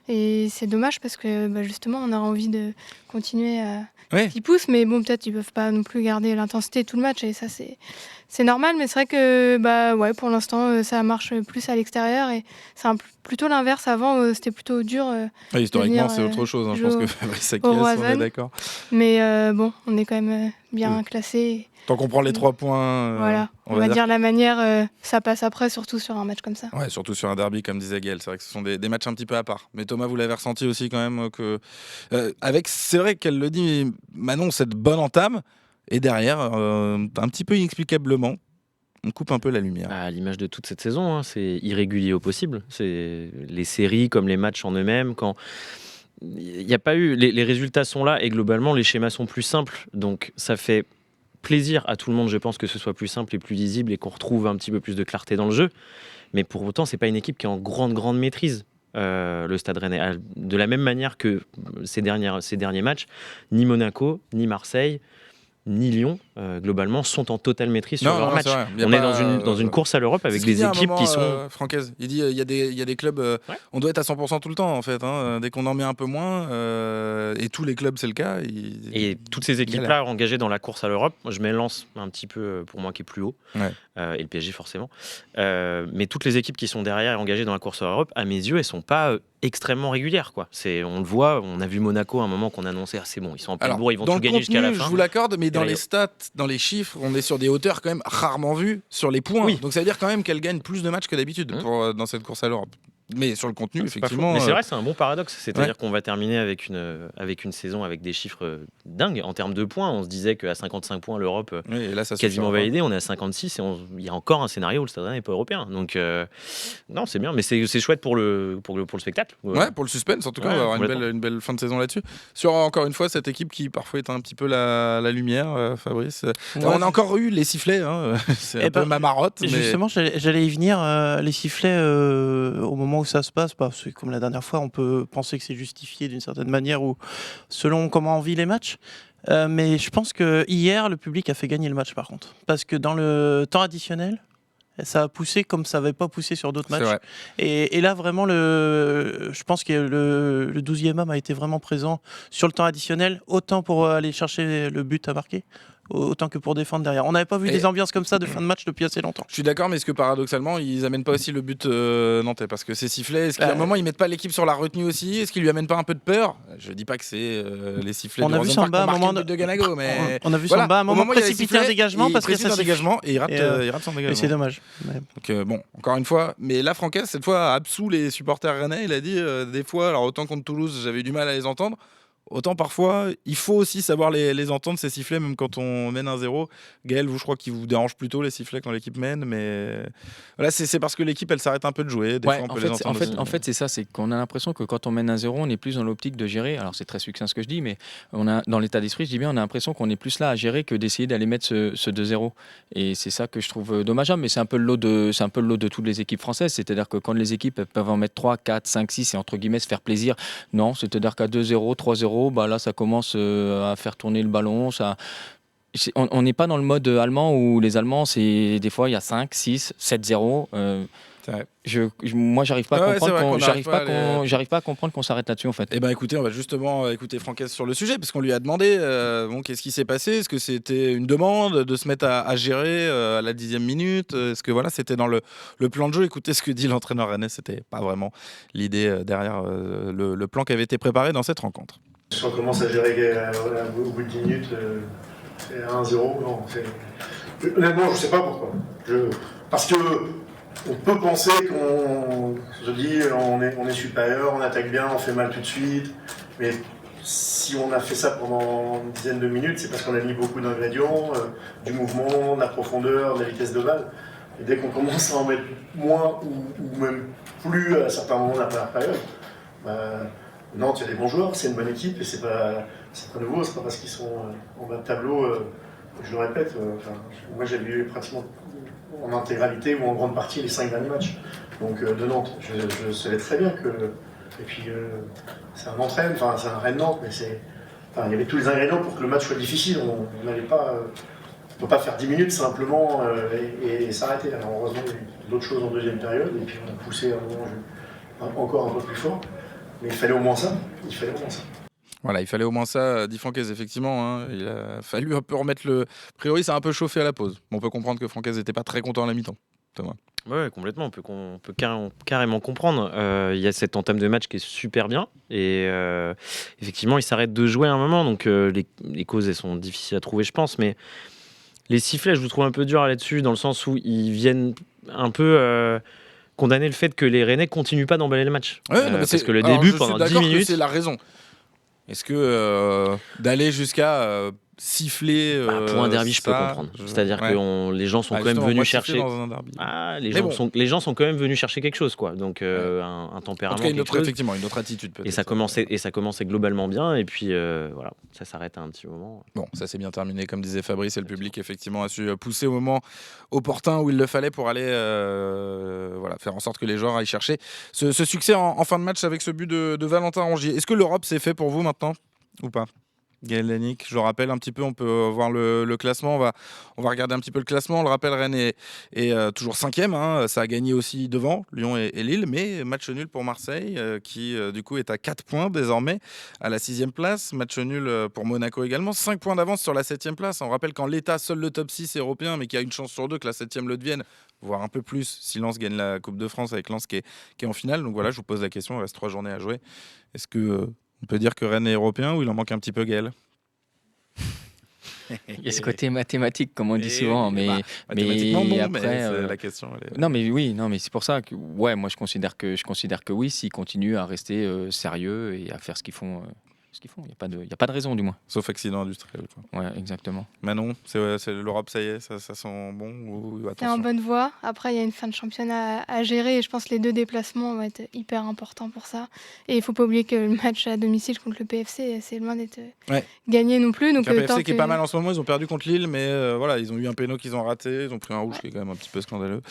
Et c'est dommage parce que justement, on a envie de continuer à qu'ils poussent, mais bon, peut-être ils peuvent pas non plus garder l'intensité tout le match, et ça c'est normal. Mais c'est vrai que pour l'instant, ça marche plus à l'extérieur, et c'est plutôt l'inverse. Avant, c'était plutôt dur. Historiquement, c'est autre chose. Je pense que Fabrice Akiès, on est d'accord. Mais on est quand même bien classé. Tant qu'on prend les 3 points, voilà, on va dire la manière, ça passe après, surtout sur un match comme ça. Ouais, surtout sur un derby, comme disait Gaël. C'est vrai que ce sont des matchs un petit peu à part. Mais Thomas, vous l'avez ressenti aussi quand même que, c'est vrai qu'elle le dit, Manon, cette bonne entame, et derrière, un petit peu inexplicablement, on coupe un peu la lumière. À l'image de toute cette saison, c'est irrégulier au possible. C'est les séries comme les matchs en eux-mêmes, quand il n'y a pas eu, les résultats sont là et globalement les schémas sont plus simples. Donc ça fait plaisir à tout le monde, je pense, que ce soit plus simple et plus lisible et qu'on retrouve un petit peu plus de clarté dans le jeu. Mais pour autant, c'est pas une équipe qui est en grande maîtrise. Le Stade Rennais, de la même manière que ces derniers matchs, ni Monaco, ni Marseille, ni Lyon, globalement, sont en totale maîtrise sur leur match. On est dans une course à l'Europe avec des équipes qui sont... Francaise, il dit il y a des clubs, on doit être à 100% tout le temps en fait. Dès qu'on en met un peu moins, et tous les clubs c'est le cas. Et toutes ces équipes-là engagées dans la course à l'Europe, moi je m'élance un petit peu pour moi qui est plus haut, et le PSG forcément. Mais toutes les équipes qui sont derrière engagées dans la course à l'Europe, à mes yeux, elles sont pas extrêmement régulières, quoi. On le voit, on a vu Monaco à un moment qu'on annonçait c'est bon, ils sont en pleine bourre, ils vont tout gagner jusqu'à la fin. Je vous l'accorde, mais dans les stats, dans les chiffres, on est sur des hauteurs quand même rarement vues sur les points. Donc ça veut dire quand même qu'elle gagne plus de matchs que d'habitude dans cette course à l'Europe. Mais sur le contenu, c'est effectivement. Mais c'est vrai, c'est un bon paradoxe. C'est-à-dire qu'on va terminer avec une saison avec des chiffres dingues. En termes de points, on se disait qu'à 55 points, l'Europe et là, ça quasiment validée. On est à 56 et il y a encore un scénario où le Stade Rennais n'est pas européen. Donc, non, c'est bien. Mais c'est chouette pour le spectacle. Ouais, pour le suspense. En tout cas, on va avoir une belle fin de saison là-dessus. Sur, encore une fois, cette équipe qui parfois est un petit peu la lumière, Fabrice. On a encore eu les sifflets. Hein. C'est un peu ma marotte. Mais... Justement, j'allais y venir. Les sifflets, au moment où ça se passe, parce que comme la dernière fois, on peut penser que c'est justifié d'une certaine manière ou selon comment on vit les matchs. Mais je pense que hier, le public a fait gagner le match par contre. Parce que dans le temps additionnel, ça a poussé comme ça n'avait pas poussé sur d'autres matchs. Et là, vraiment, je pense que le 12e homme a été vraiment présent sur le temps additionnel, autant pour aller chercher le but à marquer, autant que pour défendre derrière. On n'avait pas vu des ambiances comme ça de fin de match depuis assez longtemps. Je suis d'accord, mais est-ce que paradoxalement, ils amènent pas aussi le but nantais? Parce que ces sifflets, est-ce qu'à un moment, ils mettent pas l'équipe sur la retenue aussi? Est-ce qu'ils lui amènent pas un peu de peur? Je dis pas que c'est les sifflets on a vu Samba à un moment de Ganago, mais on a vu Samba à un moment précipiter un dégagement parce que ça dégagement et il rate son dégagement. Et c'est dommage. Donc bon, encore une fois, mais là, Francaise cette fois a absous les supporters rennais. Il a dit des fois, alors autant contre Toulouse, j'avais eu du mal à les entendre. Autant parfois, il faut aussi savoir les entendre, ces sifflets, même quand on mène 1-0. Gaël, vous, je crois qu'il vous dérange plutôt les sifflets quand l'équipe mène, mais voilà, c'est parce que l'équipe, elle s'arrête un peu de jouer. Des fois, on peut les entendre aussi. En fait, c'est ça, c'est qu'on a l'impression que quand on mène 1-0, on est plus dans l'optique de gérer. Alors, c'est très succinct ce que je dis, mais on a, dans l'état d'esprit, je dis bien, on a l'impression qu'on est plus là à gérer que d'essayer d'aller mettre ce 2-0. Et c'est ça que je trouve dommageable, mais c'est un peu le lot de toutes les équipes françaises. C'est-à-dire que quand les équipes peuvent en mettre 3, 4, 5, 6 et entre guillemets se faire plaisir, non, c'est-à-dire qu'à 2-0, 3-0, bah là, ça commence à faire tourner le ballon. On n'est pas dans le mode allemand où les Allemands, des fois, il y a 5, 6, 7-0. Moi, j'arrive pas à comprendre qu'on s'arrête là-dessus en fait. Eh ben, écoutez, on va justement écouter Francaise sur le sujet parce qu'on lui a demandé qu'est-ce qui s'est passé. Est-ce que c'était une demande de se mettre à gérer à la 10e minute? Est-ce que voilà, c'était dans le plan de jeu? Écoutez ce que dit l'entraîneur rennais. C'était pas vraiment l'idée derrière le plan qui avait été préparé dans cette rencontre. Si on commence à gérer au bout de 10 minutes, 1-0, non. Honnêtement, je ne sais pas pourquoi. Parce que on peut penser qu'on est supérieur, on attaque bien, on fait mal tout de suite. Mais si on a fait ça pendant une dizaine de minutes, c'est parce qu'on a mis beaucoup d'ingrédients, du mouvement, de la profondeur, de la vitesse de balle. Et dès qu'on commence à en mettre moins ou même plus à certains moments de la première période, Nantes, il y a des bons joueurs, c'est une bonne équipe et c'est pas nouveau, c'est pas parce qu'ils sont en bas de tableau, je le répète, moi j'ai vu pratiquement en intégralité ou en grande partie les 5 derniers matchs de Nantes. Je savais très bien que. Et puis c'est un entraîne, c'est un Rennes Nantes, mais il y avait tous les ingrédients pour que le match soit difficile. On n'allait pas. On ne peut pas faire 10 minutes simplement et s'arrêter. Alors heureusement, il y a eu d'autres choses en deuxième période et puis on a poussé à un moment encore un peu plus fort. Mais il fallait au moins ça. Voilà, il fallait au moins ça, dit Francaise, effectivement. Hein. Il a fallu un peu remettre le... A priori, ça a un peu chauffé à la pause. On peut comprendre que Francaise n'était pas très content à la mi-temps. Thomas. Ouais, complètement. On peut carrément comprendre. Il y a cette entame de match qui est super bien. Et effectivement, il s'arrête de jouer à un moment. Donc les causes, elles sont difficiles à trouver, je pense. Mais les sifflets, je vous trouve un peu dur là-dessus, dans le sens où ils viennent un peu... condamner le fait que les Rennais continuent pas d'emballer le match. Parce que le début, pendant 10 minutes... c'est la raison. Est-ce que d'aller jusqu'à siffler... pour un derby, je peux comprendre. C'est-à-dire que les gens sont quand même venus chercher... les gens sont quand même venus chercher quelque chose, quoi. Donc un tempérament, en tout cas, effectivement, une autre attitude peut-être. Et ça commençait globalement bien, et puis voilà, ça s'arrête à un petit moment. Bon, ça s'est bien terminé, comme disait Fabrice, et le public effectivement a su pousser au moment opportun où il le fallait pour aller faire en sorte que les joueurs aillent chercher ce succès en fin de match avec ce but de Valentin Rongier. Est-ce que l'Europe c'est fait pour vous maintenant ou pas? Gaël Danic, je le rappelle un petit peu, on peut voir le classement, on va regarder un petit peu le classement. On le rappelle, Rennes est toujours 5e, hein, ça a gagné aussi devant Lyon et Lille, mais match nul pour Marseille qui du coup est à 4 points désormais à la 6e place, match nul pour Monaco également, 5 points d'avance sur la 7e place. On rappelle qu'en l'état, seul le top 6 est européen, mais qu'il y a une chance sur 2 que la 7e le devienne, voire un peu plus si Lens gagne la Coupe de France avec Lens qui est en finale. Donc voilà, je vous pose la question, il reste 3 journées à jouer. Est-ce que on peut dire que Rennes est européen ou il en manque un petit peu, Gaël? Il y a ce côté mathématique, comme on dit souvent, mais mathématiquement non, après, mais la question. Non, mais c'est pour ça que moi je considère que oui, s'ils continuent à rester sérieux et à faire ce qu'ils font. Il n'y a pas de raison, du moins. Sauf accident industriel. Ouais, exactement. Manon, c'est l'Europe, ça y est, ça sent bon ou c'est en bonne voie. Après, il y a une fin de championnat à gérer et je pense que les 2 déplacements vont être hyper importants pour ça. Et il ne faut pas oublier que le match à domicile contre le PFC, c'est loin d'être gagné non plus. Donc, le PFC qui est pas mal en ce moment, ils ont perdu contre Lille, mais voilà, ils ont eu un péno qu'ils ont raté, ils ont pris un rouge qui est quand même un petit peu scandaleux.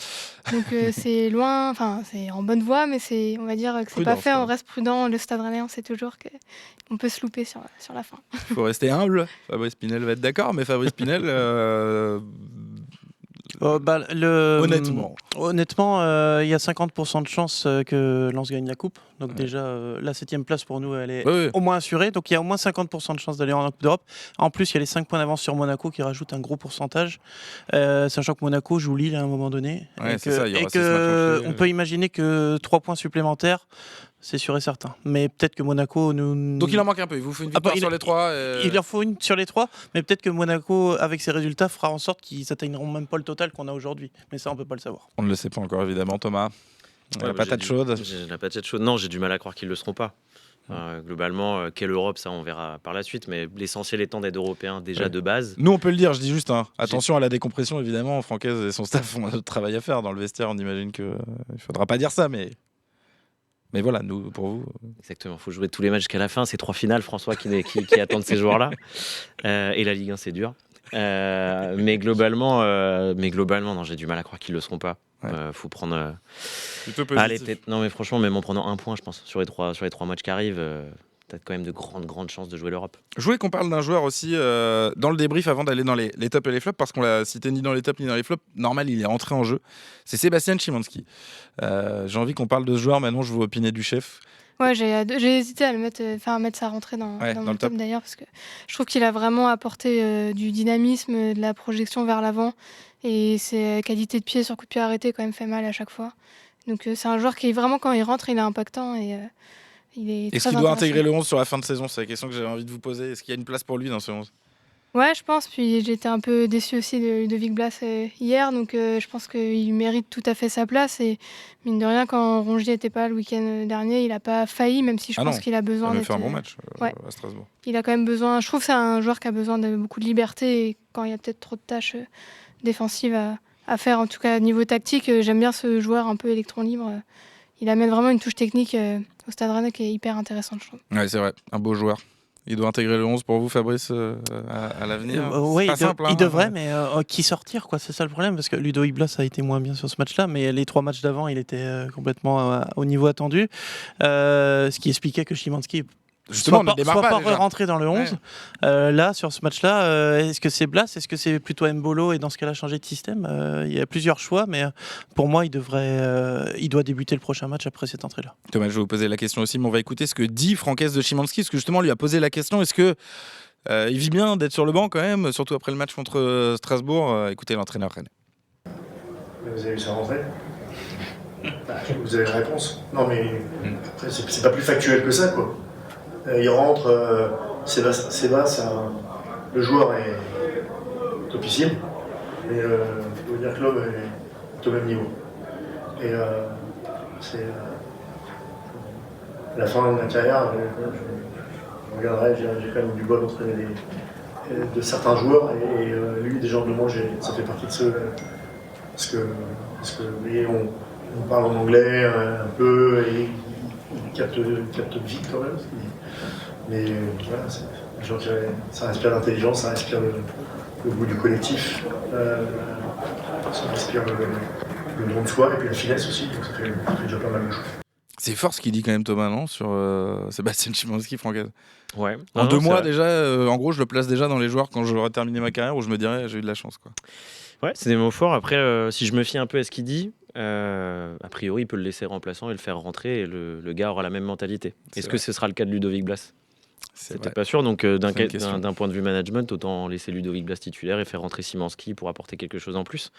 Donc c'est loin, enfin c'est en bonne voie, mais on va dire que c'est pas fait, on reste prudent. Le Stade Rennais, on sait toujours qu'on peut se louper sur la fin. Il faut rester humble. Fabrice Pinel va être d'accord, mais Fabrice Pinel, honnêtement, il y a 50% de chances que Lens gagne la coupe. Donc déjà, la 7e place pour nous, elle est au moins assurée. Donc il y a au moins 50% de chances d'aller en Coupe d'Europe. En plus, il y a les 5 points d'avance sur Monaco qui rajoutent un gros pourcentage. Sachant que Monaco joue Lille à un moment donné. Ouais, on peut imaginer que 3 points supplémentaires, c'est sûr et certain. Mais peut-être que Monaco nous... Donc il en manque un peu. Il vous faut une victoire sur les 3. Il leur faut une sur les 3. Mais peut-être que Monaco, avec ses résultats, fera en sorte qu'ils n'atteigneront même pas le total qu'on a aujourd'hui. Mais ça, on ne peut pas le savoir. On ne le sait pas encore, évidemment. Thomas, la patate chaude. La patate chaude. Non, j'ai du mal à croire qu'ils ne le seront pas. Globalement, quelle Europe, ça on verra par la suite, mais l'essentiel étant d'être européen déjà de base. Nous on peut le dire, je dis juste, attention à la décompression évidemment, Francaise et son staff ont un travail à faire dans le vestiaire, on imagine qu'il ne faudra pas dire ça, mais voilà, nous, pour vous... Exactement, il faut jouer tous les matchs jusqu'à la fin, c'est 3 finales François qui attendent ces joueurs-là, et la Ligue 1 c'est dur. Mais globalement, non, j'ai du mal à croire qu'ils ne le seront pas. Faut prendre. Plutôt positif. Allez, peut-être. Non, mais franchement, même en prenant 1 point, je pense, sur les 3 matchs qui arrivent, peut-être quand même de grandes chances de jouer l'Europe. Je voulais qu'on parle d'un joueur aussi dans le débrief avant d'aller dans les tops et les flops, parce qu'on l'a cité ni dans les tops ni dans les flops. Normal, il est rentré en jeu. C'est Sébastien Szymanski. J'ai envie qu'on parle de ce joueur. Maintenant, je veux opiner du chef. Ouais, j'ai hésité à mettre sa rentrée dans mon top d'ailleurs, parce que je trouve qu'il a vraiment apporté du dynamisme, de la projection vers l'avant, et ses qualités de pied sur coup de pied arrêté quand même fait mal à chaque fois. Donc c'est un joueur qui vraiment, quand il rentre, il est impactant et il est Est-ce qu'il doit intégrer le 11 sur la fin de saison? C'est la question que j'avais envie de vous poser. Est-ce qu'il y a une place pour lui dans ce 11? Ouais, je pense. Puis j'étais un peu déçue aussi de Ludovic Blas hier, donc je pense qu'il mérite tout à fait sa place. Et mine de rien, quand Rongier n'était pas le week-end dernier, il n'a pas failli, même si je pense qu'il a besoin d'être... Il a fait un bon match à Strasbourg. Il a quand même besoin... Je trouve que c'est un joueur qui a besoin de beaucoup de liberté, et quand il y a peut-être trop de tâches défensives à faire, en tout cas niveau tactique, j'aime bien ce joueur un peu électron libre. Il amène vraiment une touche technique au Stade Rennais qui est hyper intéressante, je trouve. Ouais, c'est vrai, un beau joueur. Il doit intégrer le 11 pour vous, Fabrice, à l'avenir. Oui, il devrait, mais qui sortir, quoi. C'est ça le problème, parce que Ludovic Blas a été moins bien sur ce match-là, mais les 3 matchs d'avant, il était complètement au niveau attendu. Ce qui expliquait que Szymanski justement soit pas rentré dans le 11. Là, sur ce match-là, est-ce que c'est Blas? Est-ce que c'est plutôt Mbolo? Et dans ce cas-là, changer de système? Il y a plusieurs choix, mais pour moi, il doit débuter le prochain match après cette entrée-là. Thomas, je vais vous poser la question aussi, mais on va écouter ce que dit Francaise de Szymanski, parce que justement, on lui a posé la question, est-ce que il vit bien d'être sur le banc quand même, surtout après le match contre Strasbourg? Écoutez l'entraîneur rennais. Vous avez vu sa rentrée? Vous avez la réponse. Non, mais après, c'est pas plus factuel que ça, quoi. Il rentre, Sébastien, le joueur est topissime, mais il faut dire que l'homme est au même niveau. Et c'est la fin de ma carrière, je regarderai, j'ai quand même du bol entre de certains joueurs, et lui, des gens de moi, ça fait partie de ceux, parce que on parle en anglais un peu, et il capte vite quand même. Mais voilà, ça inspire l'intelligence, ça inspire le goût du collectif, ça inspire le don de soi et puis la finesse aussi, donc ça fait déjà pas mal de choses. C'est fort ce qu'il dit quand même Thomas, non, sur Sébastien Szymanski, Francaise. Ouais. En 2 mois déjà, en gros je le place déjà dans les joueurs quand j'aurai terminé ma carrière où je me dirais j'ai eu de la chance, quoi. Ouais, c'est des mots forts. Après, si je me fie un peu à ce qu'il dit, a priori il peut le laisser remplaçant et le faire rentrer, et le gars aura la même mentalité. Est-ce que ce sera le cas de Ludovic Blas? C'était pas sûr, donc d'un point de vue management, autant laisser Ludovic Blas titulaire et faire rentrer Szymanski pour apporter quelque chose en plus.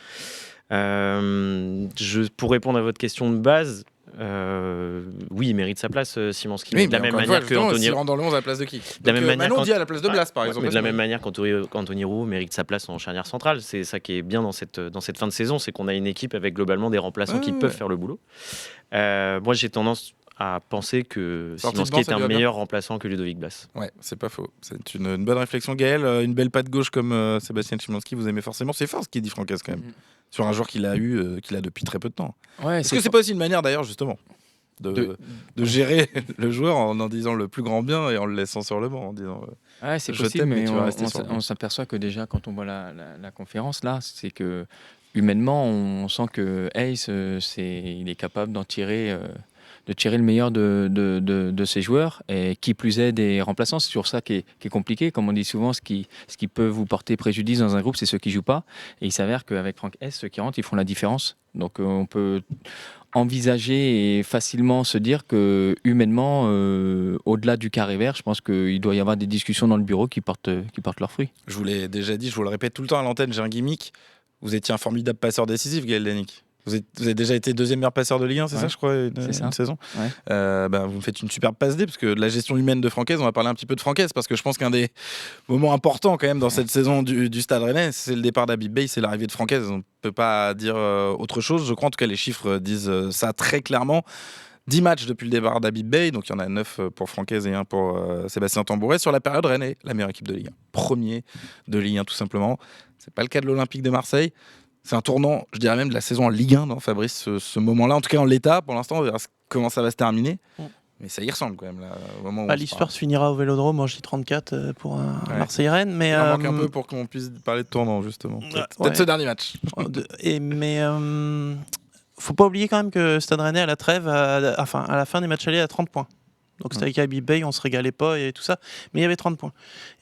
Pour répondre à votre question de base, oui, il mérite sa place, Szymański. Oui, de la même manière que Anthony. Il rentre dans le 11 à la place de qui? De la même manière, Manon dit à la place de Blas, par exemple. Mais de la même manière qu'Anthony Roux mérite sa place en charnière centrale. C'est ça qui est bien dans cette fin de saison, c'est qu'on a une équipe avec globalement des remplaçants qui peuvent faire le boulot. Moi, j'ai tendance à penser que Szymański est un meilleur remplaçant que Ludovic Blas. Ouais, c'est pas faux. C'est une bonne réflexion, Gaël. Une belle patte gauche comme Sébastien Szymański, vous aimez forcément. C'est fort ce qu'il dit Francaise quand même. Sur un joueur qu'il a depuis très peu de temps. Ouais, Est-ce que c'est pas aussi une manière d'ailleurs justement de gérer le joueur en disant le plus grand bien et en le laissant sur le banc en disant c'est possible, mais on s'aperçoit que déjà quand on voit la conférence là, c'est que humainement on sent que Hayes il est capable d'en tirer de tirer le meilleur de ses joueurs, et qui plus est des remplaçants. C'est toujours ça qui est compliqué. Comme on dit souvent, ce qui peut vous porter préjudice dans un groupe, c'est ceux qui ne jouent pas. Et il s'avère qu'avec Franck S, ceux qui rentrent, ils font la différence. Donc on peut envisager et facilement se dire que humainement, au-delà du carré vert, je pense qu'il doit y avoir des discussions dans le bureau qui portent leurs fruits. Je vous l'ai déjà dit, je vous le répète tout le temps à l'antenne, j'ai un gimmick. Vous étiez un formidable passeur décisif, Gaël Danic. Vous avez déjà été deuxième meilleur passeur de Ligue 1, c'est ça, je crois, une saison. Ouais. Vous me faites une superbe passe D, parce que de la gestion humaine de Francaise, on va parler un petit peu de Francaise, parce que je pense qu'un des moments importants quand même dans cette saison du Stade Rennais, c'est le départ d'Habib Beye, c'est l'arrivée de Francaise. On ne peut pas dire autre chose. Je crois en tout cas les chiffres disent ça très clairement. 10 matchs depuis le départ d'Habib Beye, donc il y en a 9 pour Francaise et 1 pour Sébastien Tambouret. Sur la période, Rennes est la meilleure équipe de Ligue 1. Premier de Ligue 1 tout simplement. C'est pas le cas de l'Olympique de Marseille. C'est un tournant, je dirais même, de la saison en Ligue 1 dans Fabrice, ce moment-là. En tout cas, en l'état, pour l'instant, on verra comment ça va se terminer. Mais ça y ressemble quand même. Là, au moment où l'histoire se finira au Vélodrome en J34 pour un Marseille-Rennes. Mais il manque un peu pour qu'on puisse parler de tournant, justement. Peut-être ce dernier match. Faut pas oublier quand même que Stade Rennais à la trêve, à la fin des matchs allés, à 30 points. Donc c'était avec Habib Beye, on se régalait pas et tout ça. Mais il y avait 30 points.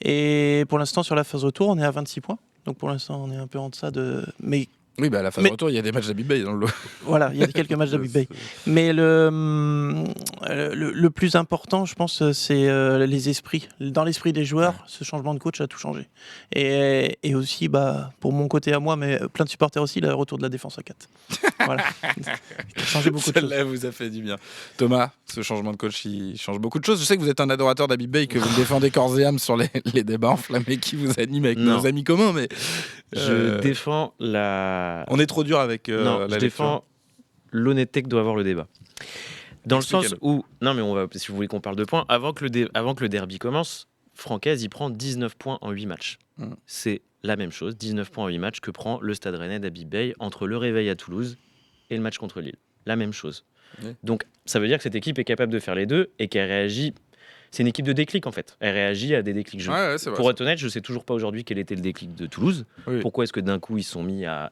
Et pour l'instant, sur la phase retour, on est à 26 points. Donc pour l'instant, on est un peu en deçà de. Mais oui, à la phase retour, il y a des matchs d'Habib Beye dans le lot. Voilà, il y a quelques matchs d'Habib Beye. Mais le plus important, je pense, c'est les esprits. Dans l'esprit des joueurs, ce changement de coach a tout changé. Et aussi, pour mon côté à moi, mais plein de supporters aussi, le retour de la défense à 4. Voilà. Ça a changé beaucoup de choses. Celle-là vous a fait du bien. Thomas, ce changement de coach, il change beaucoup de choses. Je sais que vous êtes un adorateur d'Habib Beye, que vous le défendez corps et âme sur les débats enflammés qui vous animent avec nos amis communs. Mais je défends On est trop dur avec je défends l'honnêteté que doit avoir le débat. Dans le sens où... Non, mais si vous voulez qu'on parle de points, avant que le derby commence, Francaise, il prend 19 points en 8 matchs. C'est la même chose, 19 points en 8 matchs que prend le Stade Rennais d'Habib Beye entre le réveil à Toulouse et le match contre Lille. La même chose. Donc, ça veut dire que cette équipe est capable de faire les deux et qu'elle réagit... C'est une équipe de déclic en fait. Elle réagit à des déclics. Pour être honnête, je ne sais toujours pas aujourd'hui quel était le déclic de Toulouse. Oui. Pourquoi est-ce que d'un coup ils sont mis à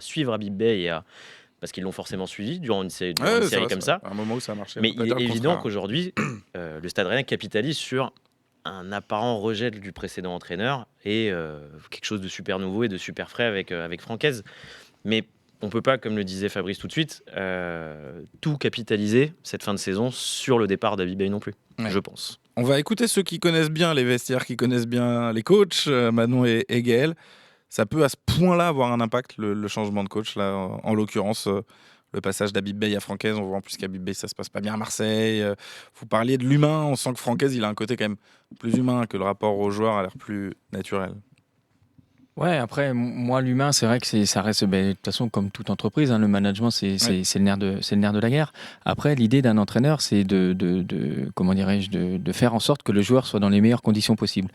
suivre Habib Beye parce qu'ils l'ont forcément suivi durant une série comme ça. À un moment où ça a marché. Mais il est évident qu'aujourd'hui, le Stade Rennais capitalise sur un apparent rejet du précédent entraîneur et quelque chose de super nouveau et de super frais avec Francaise. Mais on ne peut pas, comme le disait Fabrice tout de suite, tout capitaliser cette fin de saison sur le départ d'Habib Beye non plus, je pense. On va écouter ceux qui connaissent bien les vestiaires, qui connaissent bien les coachs, Manon et Gaël. Ça peut à ce point-là avoir un impact, le changement de coach. Là, en l'occurrence, le passage d'Habib Beye à Francaise. On voit en plus qu'Habib Beye, ça se passe pas bien à Marseille. Vous parliez de l'humain, on sent que Francaise, il a un côté quand même plus humain, que le rapport aux joueurs a l'air plus naturel. Ouais, après, moi, l'humain, c'est vrai que ça reste, de toute façon, comme toute entreprise, le management, c'est le nerf de la guerre. Après, l'idée d'un entraîneur, c'est de faire en sorte que le joueur soit dans les meilleures conditions possibles.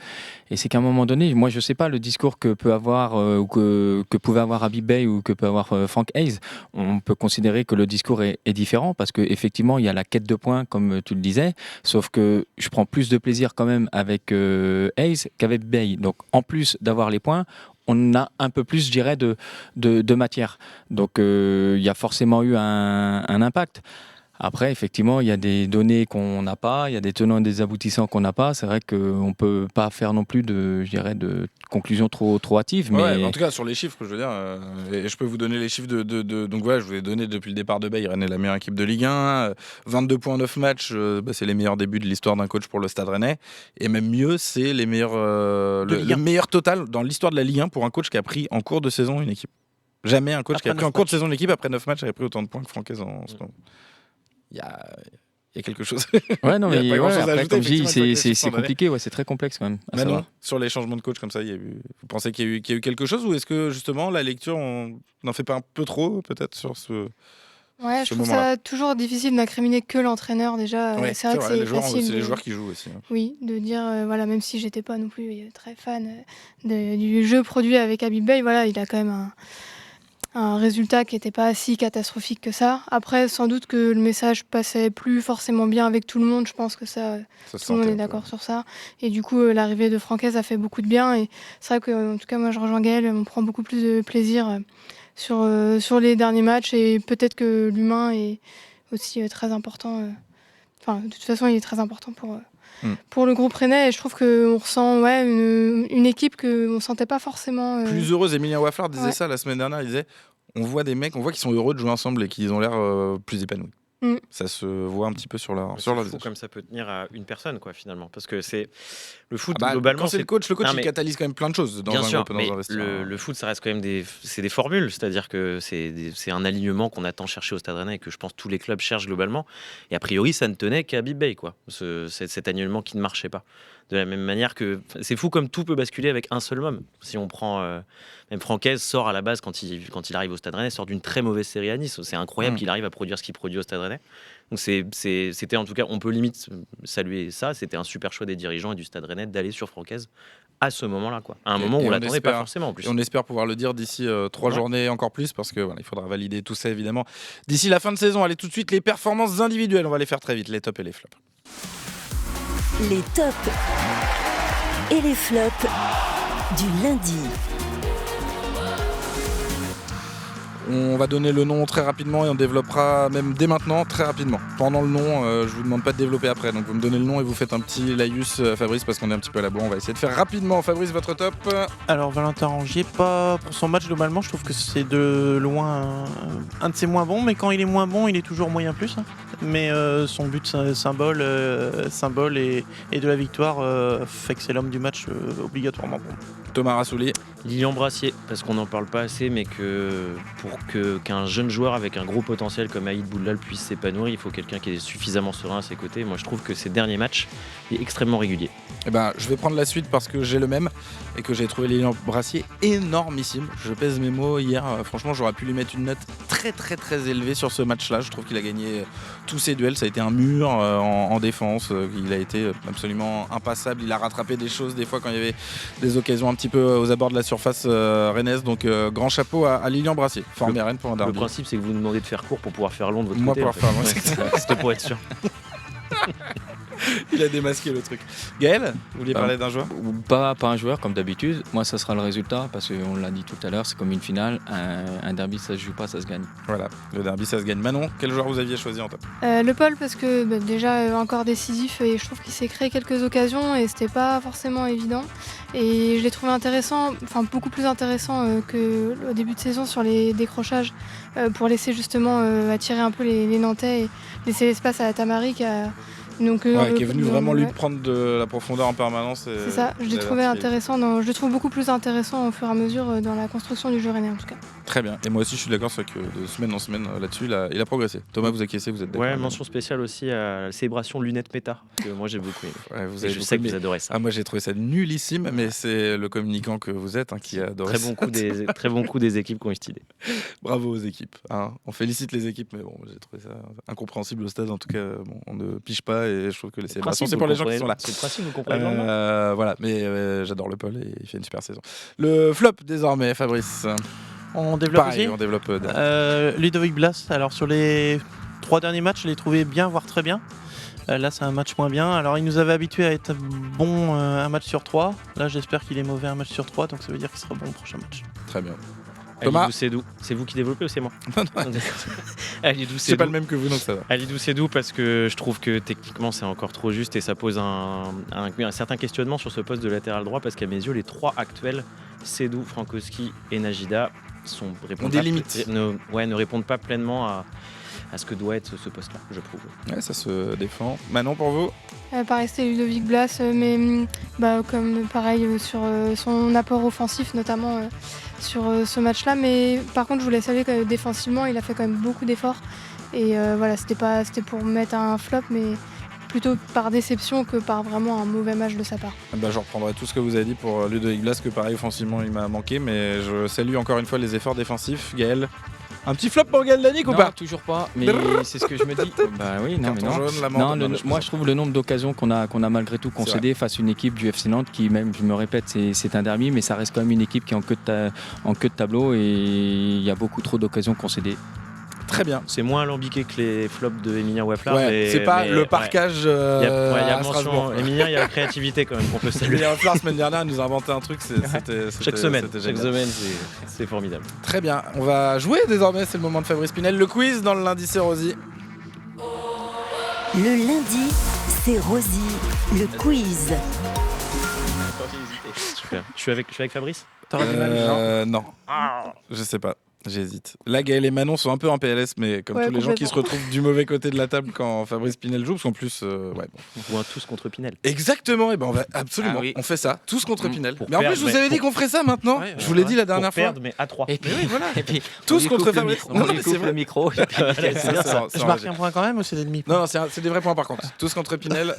Et c'est qu'à un moment donné, moi, je sais pas, le discours que peut avoir, ou que pouvait avoir Habib Beye ou que peut avoir Franck Hayes, on peut considérer que le discours est différent parce qu'effectivement, il y a la quête de points, comme tu le disais, sauf que je prends plus de plaisir quand même avec Hayes qu'avec Beye. Donc, en plus d'avoir les points, on a un peu plus, je dirais, de matière. Donc, il y a forcément eu un impact. Après, effectivement, il y a des données qu'on n'a pas, il y a des tenants et des aboutissants qu'on n'a pas. C'est vrai qu'on ne peut pas faire non plus de conclusions trop hâtives. Mais... en tout cas, sur les chiffres, je veux dire, et je peux vous donner les chiffres donc voilà, je vous ai donné depuis le départ de Beye, Rennes est la meilleure équipe de Ligue 1, 22 points en 9 matchs, c'est les meilleurs débuts de l'histoire d'un coach pour le Stade Rennais. Et même mieux, c'est les meilleurs, le meilleur total dans l'histoire de la Ligue 1 pour un coach qui a pris en cours de saison une équipe. Jamais un coach Après qui a pris en 9 cours de saison de l'équipe après 9 matchs avait pris autant de points que Francaise en ce moment. Il y a quelque chose. Ouais, non, mais Il y a pas grand-chose à après, ajouter, comme je dis, effectivement, une fois qu'il y a c'est 600 compliqué, ouais, c'est très complexe quand même. Manon, sur les changements de coach comme ça, vous pensez qu'il y a eu quelque chose ou est-ce que justement la lecture, on n'en fait pas un peu trop peut-être sur ce. Ouais, je trouve ça toujours difficile d'incriminer que l'entraîneur déjà. Ouais, c'est vrai que c'est facile. C'est les joueurs qui jouent aussi. Oui, de dire, voilà, même si j'étais pas non plus très fan du jeu produit avec Habib Beye, voilà, il a quand même un résultat qui n'était pas si catastrophique que ça. Après, sans doute que le message passait plus forcément bien avec tout le monde. Je pense que ça tout le monde est d'accord sur ça. Et du coup, l'arrivée de Francaise a fait beaucoup de bien. Et c'est vrai que, en tout cas, moi, je rejoins Gaël. On prend beaucoup plus de plaisir sur les derniers matchs. Et peut-être que l'humain est aussi très important. Enfin, de toute façon, il est très important pour le groupe rennais. Et je trouve qu'on ressent une équipe qu'on ne sentait pas forcément. Plus heureuse. Emilien Waffler disait ça la semaine dernière. Il disait on voit des mecs, on voit qu'ils sont heureux de jouer ensemble et qu'ils ont l'air plus épanouis. Ça se voit un petit peu sur leur visage. Comme ça peut tenir à une personne, quoi, finalement. Parce que c'est le foot, bah, globalement. Quand c'est le coach il catalyse quand même plein de choses dans bien un sûr, groupe, dans un vestiaire. le foot, ça reste quand même des formules. C'est-à-dire que c'est un alignement qu'on attend chercher au Stade Rennais et que je pense tous les clubs cherchent globalement. Et a priori, ça ne tenait qu'à Habib Beye, quoi. Cet alignement qui ne marchait pas. De la même manière que c'est fou comme tout peut basculer avec un seul homme. Si on prend même Francaise sort à la base quand il arrive au Stade Rennais, sort d'une très mauvaise série à Nice. C'est incroyable qu'il arrive à produire ce qu'il produit au Stade Rennais. Donc c'était en tout cas, on peut limite saluer ça. C'était un super choix des dirigeants et du Stade Rennais d'aller sur Francaise à ce moment-là, quoi. À un moment où on l'attendait pas forcément en plus. Et on espère pouvoir le dire d'ici 3 journées encore plus parce que il faudra valider tout ça évidemment d'ici la fin de saison. Allez tout de suite les performances individuelles. On va les faire très vite, les tops et les flops. Les tops et les flops du lundi. On va donner le nom très rapidement et on développera même dès maintenant très rapidement. Pendant le nom, je vous demande pas de développer après. Donc vous me donnez le nom et vous faites un petit laïus Fabrice parce qu'on est un petit peu à la bourre. On va essayer de faire rapidement. Fabrice, votre top. Alors Valentin Rongier, pas pour son match globalement, je trouve que c'est de loin un de ses moins bons, mais quand il est moins bon, il est toujours moyen plus. Mais son but symbole et de la victoire fait que c'est l'homme du match obligatoirement bon. Thomas Rassouli. Lilian Brassier, parce qu'on n'en parle pas assez, mais que pour qu'un jeune joueur avec un gros potentiel comme Aïd Boudlal puisse s'épanouir, il faut quelqu'un qui est suffisamment serein à ses côtés. Moi, je trouve que ces derniers matchs, il est extrêmement régulier. Eh ben, je vais prendre la suite parce que j'ai le même et que j'ai trouvé Lilian Brassier énormissime. Je pèse mes mots hier. Franchement, j'aurais pu lui mettre une note très très très élevée sur ce match-là. Je trouve qu'il a gagné tous ses duels. Ça a été un mur en défense. Il a été absolument impassable. Il a rattrapé des choses des fois quand il y avait des occasions un petit peu aux abords de la surface rennaise. Donc grand chapeau à Lilian Brassier. Formé à Rennes pour un derby. Le principe, c'est que vous demandez de faire court pour pouvoir faire long de votre Moi côté. Moi pour faire long, c'était pour être sûr. Il a démasqué le truc. Gaël, vous vouliez parler d'un joueur ? Pas un joueur comme d'habitude. Moi, ça sera le résultat parce qu'on l'a dit tout à l'heure, c'est comme une finale. Un derby, ça se joue pas, ça se gagne. Voilà, le derby, ça se gagne. Manon, quel joueur vous aviez choisi en top ? Le Paul, parce que déjà encore décisif et je trouve qu'il s'est créé quelques occasions et c'était pas forcément évident. Et je l'ai trouvé intéressant, enfin beaucoup plus intéressant qu'au début de saison sur les décrochages pour laisser justement attirer un peu les Nantais et laisser l'espace à Tamari qui a. Donc, qui est venu vraiment lui prendre de la profondeur en permanence. C'est ça, je l'ai trouvé intéressant. Je le trouve beaucoup plus intéressant au fur et à mesure dans la construction du jeu rennais en tout cas. Très bien. Et moi aussi, je suis d'accord, c'est que de semaine en semaine là-dessus, il a progressé. Thomas, vous acquiescez, vous êtes d'accord ? Ouais, mention spéciale aussi à la célébration lunettes méta, que moi j'ai beaucoup aimé. Ouais, je sais que vous adorez ça. Ah, moi j'ai trouvé ça nullissime, mais c'est le communicant que vous êtes qui a adoré ça. Très bon coup des équipes qui ont eu cette idée. Bravo aux équipes. On félicite les équipes, mais bon, j'ai trouvé ça incompréhensible au stade. En tout cas, on ne piche pas et je trouve que les célébrations, c'est pour les gens qui sont là. C'est le principe, vous comprenez voilà, mais j'adore le Paul et il fait une super saison. Le flop désormais, Fabrice. On développe Pareil, aussi. On développe. Ludovic Blas. Alors sur les 3 derniers matchs, je l'ai trouvé bien, voire très bien. Là, c'est un match moins bien. Alors, il nous avait habitués à être bon un match sur 3. Là, j'espère qu'il est mauvais un match sur 3, donc ça veut dire qu'il sera bon au prochain match. Très bien. Thomas, Alidou Sédou, c'est vous qui développez ou c'est moi ? Alidou Sédou. C'est pas le même que vous, donc ça va. Alidou Sédou, parce que je trouve que techniquement c'est encore trop juste et ça pose un certain questionnement sur ce poste de latéral droit parce qu'à mes yeux, les 3 actuels, Sédou, Frankowski et Najida, ne répondent pas pleinement à ce que doit être ce poste-là, je trouve. Ouais, ça se défend. Manon, pour vous ? Pareil, c'était Ludovic Blas, mais comme pareil sur son apport offensif, notamment sur ce match-là. Mais par contre, je voulais saluer que défensivement, il a fait quand même beaucoup d'efforts. Et voilà, c'était pour mettre un flop, mais plutôt par déception que par vraiment un mauvais match de sa part. Je reprendrai tout ce que vous avez dit pour Ludovic Blas, que pareil, offensivement, il m'a manqué. Mais je salue encore une fois les efforts défensifs. Gaël, un petit flop pour Gaël Danic ou pas? Toujours pas, mais c'est ce que je me dis. Bah oui, non, mais non. Jaune, moi je trouve le nombre d'occasions qu'on a malgré tout concédé face à une équipe du FC Nantes qui, même, je me répète, c'est un derby, mais ça reste quand même une équipe qui est en queue de tableau et il y a beaucoup trop d'occasions concédées. Très bien. C'est moins alambiqué que les flops de Emilien Waflar. Ouais, c'est pas le parquage. Il y a mention. Emilien, il y a la créativité quand même qu'on peut saluer. Emilien Waflar, semaine dernière, nous a inventé un truc. Chaque semaine, c'est formidable. Très bien. On va jouer désormais. C'est le moment de Fabrice Pinel. Le quiz dans le lundi, c'est Rosie. Le lundi, c'est Rosie. Le quiz. Super. Je suis avec Fabrice. Non. Je sais pas. J'hésite. Là, Gaël et Manon sont un peu en PLS, mais comme tous les gens qui se retrouvent du mauvais côté de la table quand Fabrice Pinel joue, parce qu'en plus, On joue un tous contre Pinel. Exactement, et ben on va absolument, on fait ça, tous contre Pinel. Mais en plus, je vous avais dit qu'on ferait ça maintenant. Ouais, je vous l'ai dit la dernière fois. Perdre, mais à 3. Et puis, voilà. Et puis tous contre Fabrice. On lui coupe le micro. Et puis, Je marque un point quand même ou c'est des demi? Non, c'est des vrais points par contre. Tous contre Pinel,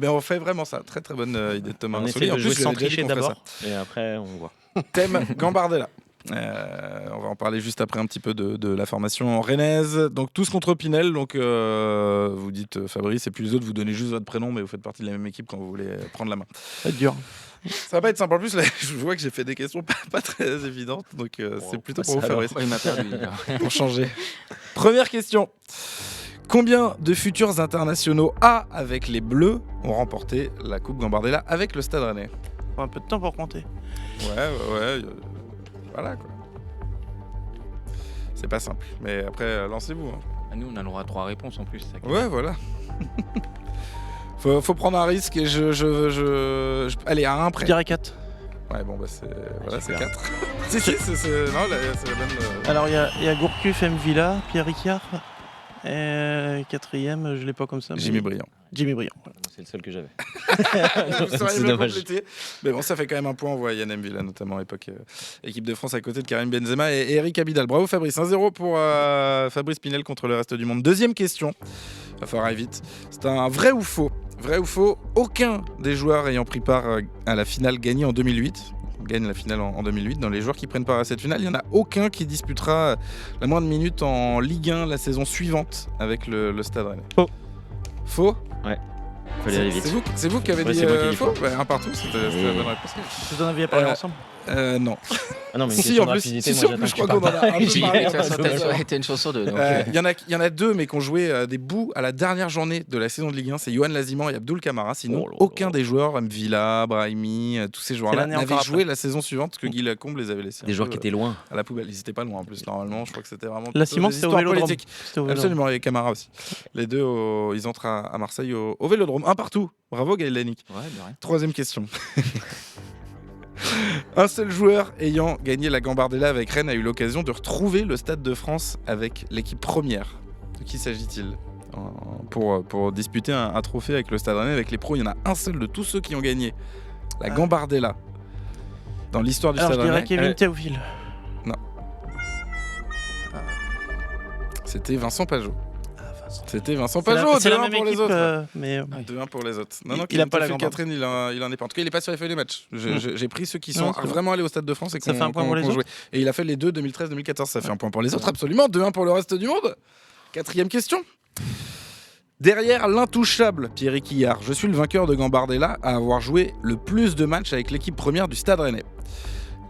on fait vraiment ça. Très très bonne idée de Thomas. On essaie de jouer sans tricher d'abord, et après on voit. Thème Gambardella. On va en parler juste après un petit peu de la formation rennaise. Donc tous contre Pinel. Donc vous dites Fabrice et puis les autres vous donnez juste votre prénom, mais vous faites partie de la même équipe quand vous voulez prendre la main. Ça va être dur. Ça va pas être simple. En plus, là, je vois que j'ai fait des questions pas très évidentes, donc c'est plutôt pour vous Fabrice. Il m'a perdu. Pour changer. Première question. Combien de futurs internationaux A avec les Bleus ont remporté la Coupe Gambardella avec le Stade Rennais? Un peu de temps pour compter. Ouais. Voilà quoi. C'est pas simple, mais après lancez-vous. Hein. Nous on a le droit à 3 réponses en plus. Ça ouais, voilà. faut prendre un risque et allez, à un près. Je dirais 4. Ouais, bon bah c'est 4. si, non, là, c'est la même. Alors il y a Gourcuff, M. Villa, Pierre Ricard. Et quatrième, je l'ai pas comme ça. Jimmy Briand. Voilà. C'est le seul que j'avais. C'est dommage. Mais bon, ça fait quand même un point. On voit Yann M. Villa, notamment à l'époque équipe de France à côté de Karim Benzema et Eric Abidal. Bravo Fabrice. 1-0 pour Fabrice Pinel contre le reste du monde. Deuxième question. Il va falloir aller vite. C'est un vrai ou faux? Vrai ou faux? Aucun des joueurs ayant pris part à la finale gagnée en 2008 gagne la finale en 2008. Dans les joueurs qui prennent part à cette finale, il n'y en a aucun qui disputera la moindre minute en Ligue 1 la saison suivante avec le Stade Rennais. Faux? Ouais. Fallait aller vite. C'est vous qui avez dit faux? Ouais, un partout, c'était la bonne réponse. Vous en aviez parlé ensemble? Non. Ah non, mais si, en plus, je crois qu'on en a un peu parlé. C'était une chanson de. Il y en a deux, mais qui ont joué des bouts à la dernière journée de la saison de Ligue 1. C'est Yohan Laziman et Abdoul Kamara. Sinon, aucun des joueurs, Villa, Brahimi, tous ces joueurs-là, n'avaient joué la saison suivante parce que Guy Lacombe les avait laissés. Des joueurs qui étaient loin. À la poubelle. Ils n'étaient pas loin en plus, normalement. Je crois que c'était vraiment. Laziman, c'était au Vélodrome. Absolument, et Kamara aussi. Les deux, ils entrent à Marseille au Vélodrome. Un partout. Bravo, Gaël Danic. Ouais, de rien. Troisième question. Un seul joueur ayant gagné la Gambardella avec Rennes a eu l'occasion de retrouver le Stade de France avec l'équipe première. De qui s'agit-il pour disputer un trophée avec le Stade Rennais, avec les pros? Il y en a un seul de tous ceux qui ont gagné la Gambardella dans l'histoire du Stade Rennais. Je dirais Kevin Théophile. Non. C'était Vincent Pajot. C'était Vincent Pajot, 2-1 pour les autres. 2-1 pour les autres. Non, il a pas la Catherine, il en est pas. En tout cas, il est pas sur les feuilles des matchs. J'ai pris ceux qui sont vraiment allés au Stade de France et qui ont joué. Et il a fait les deux 2013-2014. Ça fait un point pour les autres, absolument. 2-1 pour le reste du monde. Quatrième question. Derrière l'intouchable Pierre Quillard, je suis le vainqueur de Gambardella à avoir joué le plus de matchs avec l'équipe première du Stade Rennais.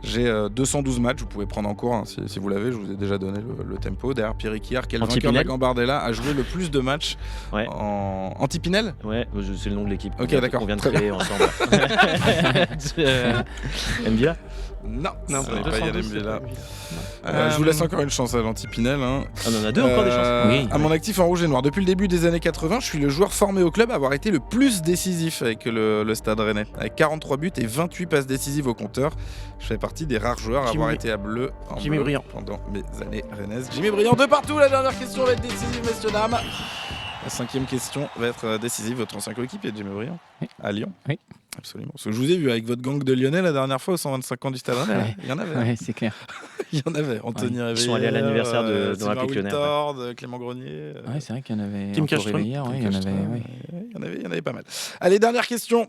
J'ai 212 matchs, vous pouvez prendre en cours si vous l'avez, je vous ai déjà donné le tempo. Derrière Pierre Quillard, quel vainqueur de la Gambardella a joué le plus de matchs en Anti-Pinel? Ouais, c'est le nom de l'équipe. Ok, d'accord. On vient de créer ensemble. Mbia? Non, c'est pas Yann Mbila. Je vous laisse encore une chance à l'Anti-Pinel. Hein. On en a deux encore des chances. Oui. À mon actif en rouge et noir. Depuis le début des années 80, je suis le joueur formé au club à avoir été le plus décisif avec le Stade Rennais. Avec 43 buts et 28 passes décisives au compteur. Je fais partie des rares joueurs à avoir été à bleu Jimmy Briand pendant mes années rennaises. Jimmy Briand de partout. La dernière question va être décisive, messieurs dames. La 5e question va être décisive. Votre ancien coéquipier, Jimmy Briand, à Lyon. Oui. Absolument. Parce que je vous ai vu avec votre gang de Lyonnais la dernière fois aux 125 ans du Stade Rennais. Ouais. Il y en avait. Oui, c'est clair. Il y en avait. Anthony Réveillère. Ils sont allés à l'anniversaire de l'Olympique Lyonnais. Clément Grenier. Oui, c'est vrai qu'il y en avait. Tim Castro. Il y en avait pas mal. Allez, dernière question.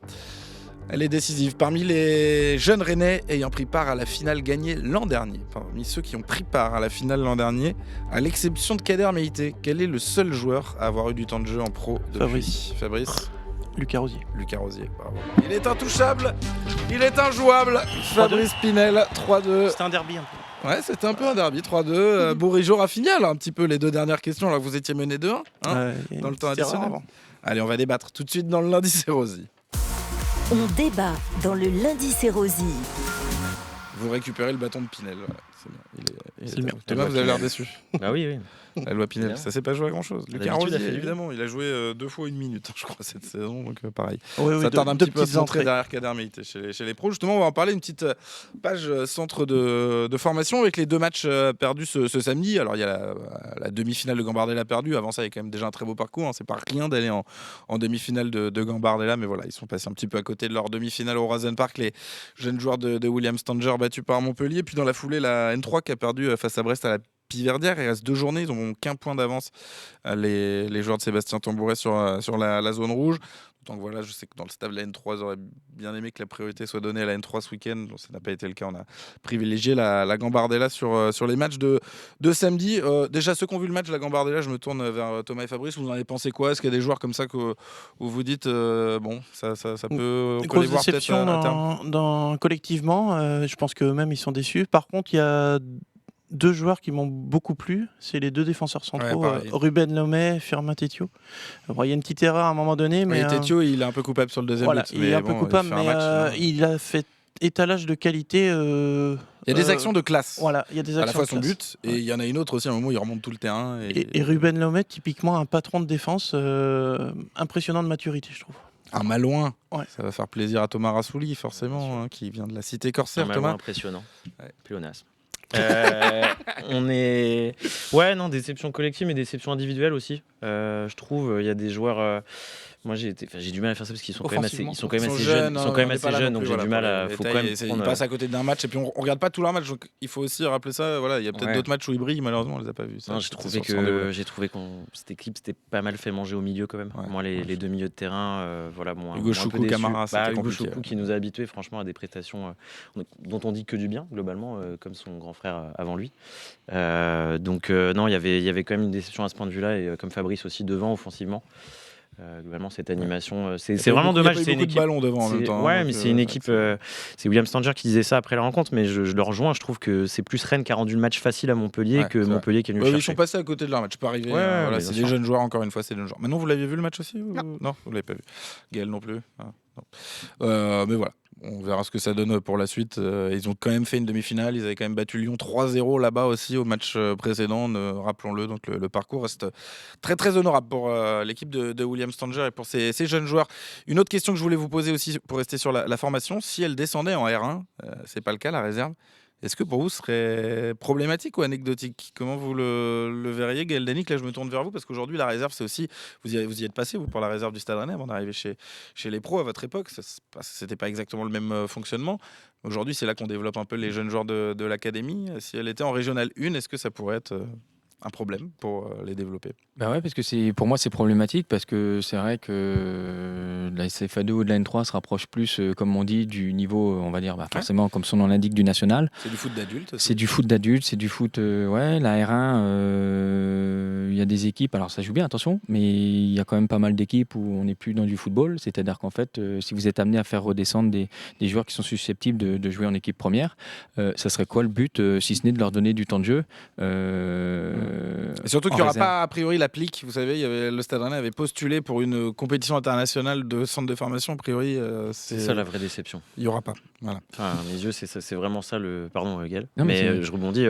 Elle est décisive. Parmi les jeunes Rennais ayant pris part à la finale gagnée l'an dernier, parmi ceux qui ont pris part à la finale l'an dernier, à l'exception de Kader Meïté, quel est le seul joueur à avoir eu du temps de jeu en pro depuis Fabrice. Lucas Rosier. Lucas Rosier, bravo. Il est intouchable, il est injouable. Fabrice Pinel, 3-2. C'était un derby un peu. Ouais, c'était un peu un derby, 3-2. Bourigeaud, Rafinha, un petit peu les deux dernières questions, alors que vous étiez mené 2-1 dans le temps additionnel. Allez, on va débattre tout de suite dans le lundi, c'est Rosie. On débat dans le lundi, c'est Rosie. Vous récupérez le bâton de Pinel. Voilà. C'est bien. C'est bien. Thomas, vous avez l'air déçu. Bah oui. La loi Pinel, Bien. ça s'est pas joué à grand chose. Lucas D'habitude, Rosier, il a fait évidemment, il a joué 2 fois 1 minute, je crois, cette saison, donc pareil. Oui, Ça tarde un petit peu à petites se montrer entrées. derrière Kader Meïté chez les pros. Justement, on va en parler, une petite page centre de formation avec les 2 matchs perdus ce samedi. Alors, il y a la demi-finale de Gambardella perdue. Avant ça, il y a quand même déjà un très beau parcours. C'est pas rien d'aller en demi-finale de Gambardella, mais voilà, ils sont passés un petit peu à côté de leur demi-finale au Rosen Park. Les jeunes joueurs de William Stanger battus par Montpellier. Puis dans la foulée, la N3 qui a perdu face à Brest à la Piverdière. Il reste 2 journées, ils n'ont qu'un point d'avance, les joueurs de Sébastien Tambouret sur la zone rouge. Donc voilà, je sais que dans le staff de la N3, ils auraient bien aimé que la priorité soit donnée à la N3 ce week-end. Donc ça n'a pas été le cas. On a privilégié la Gambardella sur les matchs de samedi. Déjà, ceux qui ont vu le match de la Gambardella, je me tourne vers Thomas et Fabrice. Vous en avez pensé quoi? Est-ce qu'il y a des joueurs comme ça où vous dites bon, ça peut. Une grosse les voir déception peut-être à terme. collectivement. Je pense qu'eux-mêmes ils sont déçus. Par contre, il y a 2 joueurs qui m'ont beaucoup plu, c'est les 2 défenseurs centraux, Ruben Lomé, Firmin Tétio. Il y a une petite erreur à un moment donné, mais Tétio, il est un peu coupable sur le deuxième but. Il est un peu coupable, mais il a fait étalage de qualité. Il y a des actions de classe. Voilà, il y a des actions à la fois de son classe. but, et il y en a une autre aussi, à un moment, il remonte tout le terrain. Et Ruben Lomé, typiquement un patron de défense impressionnant de maturité, je trouve. Un Malouin, Ouais. Ça va faire plaisir à Thomas Rassouli, forcément, qui vient de la cité corsaire. Un Thomas, impressionnant. Ouais. Pléonasme. On est. Non, déception collective, mais déception individuelle aussi. Je trouve, il y a des joueurs. Moi, j'ai du mal à faire ça parce qu'ils sont quand même assez jeunes. Ils sont quand même assez jeunes, donc j'ai du mal à. Faut quand même ils passent à côté d'un match, et puis on regarde pas tout leur match, donc il faut aussi rappeler ça. Voilà, il y a peut-être d'autres matchs où ils brillent, malheureusement, on les a pas vus. Ça, non, j'ai trouvé que cette équipe s'était pas mal fait manger au milieu quand même. Ouais. Moi, les 2 milieux de terrain, voilà, bon, Hugo Choukou, Camara, Hugo Choukou qui nous a habitués, franchement, à des prestations dont on dit que du bien globalement, comme son grand frère avant lui. Donc non, il y avait quand même une déception à ce point de vue-là, et comme Fabrice aussi devant offensivement. Globalement, cette animation, c'est vraiment dommage. C'est une équipe de ballons devant en même temps. Ouais, mais c'est une équipe. C'est William Stanger qui disait ça après la rencontre, mais je le rejoins. Je trouve que c'est plus Rennes qui a rendu le match facile à Montpellier que Montpellier qui est venu le chercher. Ils sont passés à côté de leur match. Pas arrivé. Voilà, c'est des jeunes joueurs, encore une fois, c'est des jeunes joueurs. Maintenant, vous l'aviez vu le match aussi ou... Non, vous l'avez pas vu. Gaël non plus. Non. Mais voilà. On verra ce que ça donne pour la suite. Ils ont quand même fait une demi-finale. Ils avaient quand même battu Lyon 3-0 là-bas aussi au match précédent. Rappelons-le. Donc le parcours reste très très honorable pour l'équipe de William Stanger et pour ces jeunes joueurs. Une autre question que je voulais vous poser aussi pour rester sur la formation. Si elle descendait en R1, c'est pas le cas, la réserve. Est-ce que pour vous ce serait problématique ou anecdotique? Comment vous le verriez, Gaël Danic? Là, je me tourne vers vous parce qu'aujourd'hui, la réserve, c'est aussi. Vous y êtes passé, vous, pour la réserve du Stade Rennais avant d'arriver chez les pros à votre époque. C'était pas exactement le même fonctionnement. Aujourd'hui, c'est là qu'on développe un peu les jeunes joueurs de l'académie. Si elle était en Régional 1, est-ce que ça pourrait être un problème pour les développer? Bah ouais, parce que pour moi c'est problématique, parce que c'est vrai que la CFA2 ou de la N3 se rapproche plus, comme on dit, du niveau, on va dire, forcément, comme son nom l'indique, du national. C'est du foot d'adulte aussi. C'est du foot d'adulte, c'est du foot, la R1, il y a des équipes, alors ça joue bien, attention, mais il y a quand même pas mal d'équipes où on n'est plus dans du football, c'est-à-dire qu'en fait, si vous êtes amené à faire redescendre des joueurs qui sont susceptibles de jouer en équipe première, ça serait quoi le but, si ce n'est de leur donner du temps de jeu Et surtout qu'il n'y aura pas, a priori, l'applique. Vous savez, le Stade Rennais avait postulé pour une compétition internationale de centre de formation. A priori, c'est ça la vraie déception. Il n'y aura pas. Voilà. Enfin, à mes yeux, c'est vraiment ça le. Pardon, Gaël. Non, mais je rebondis.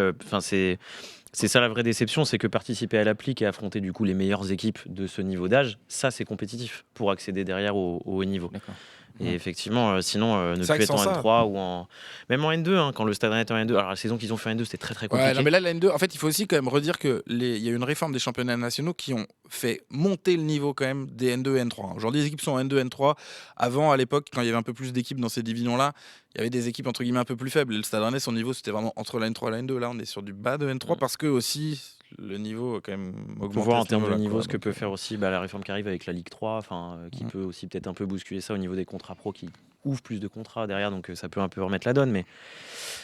C'est ça la vraie déception, c'est que participer à l'applique et affronter du coup les meilleures équipes de ce niveau d'âge, ça c'est compétitif pour accéder derrière au haut niveau. D'accord. Et effectivement, sinon, ne C'est vrai plus que être en sans ça- N3 ou même en N2, hein, quand le Stade Rennais était en N2. Alors la saison qu'ils ont fait en N2, c'était très très compliqué. Ouais, non, mais là, la N2, en fait, il faut aussi quand même redire qu'il y a eu une réforme des championnats nationaux qui ont fait monter le niveau quand même des N2 et N3. Aujourd'hui, les équipes sont en N2, N3. Avant, à l'époque, quand il y avait un peu plus d'équipes dans ces divisions-là, il y avait des équipes entre guillemets un peu plus faibles. Et le Stade Rennais, son niveau, c'était vraiment entre la N3 et la N2. Là, on est sur du bas de N3 parce que aussi le niveau a quand même On augmenté. peut voir à en ce termes de niveau-là, niveau quoi. ce que peut faire aussi la réforme qui arrive avec la Ligue 3, qui peut aussi peut-être un peu bousculer ça au niveau des contrats pro qui ouvrent plus de contrats derrière, donc ça peut un peu remettre la donne.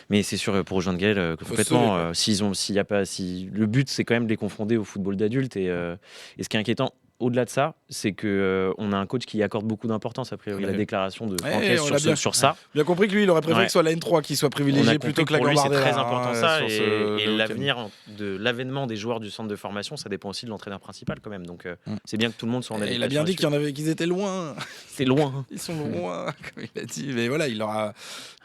Mais c'est sûr, pour rejoindre Gaël, complètement, le but c'est quand même de les confonder au football d'adulte. Et ce qui est inquiétant, au-delà de ça, c'est qu'on a un coach qui y accorde beaucoup d'importance, a priori. La déclaration de Franquès sur ça. Bien compris que lui, il aurait préféré Ouais. que ce soit la N3 qui soit privilégiée plutôt que la pour lui, c'est Gambardella. très important ça. Et le l'avenir de l'avènement des joueurs du centre de formation, ça dépend aussi de l'entraîneur principal quand même. Donc c'est bien que tout le monde soit en Et adéquation. il a bien dit qu'ils étaient loin. C'est loin. Ils sont loin, comme il a dit. Mais voilà, il leur a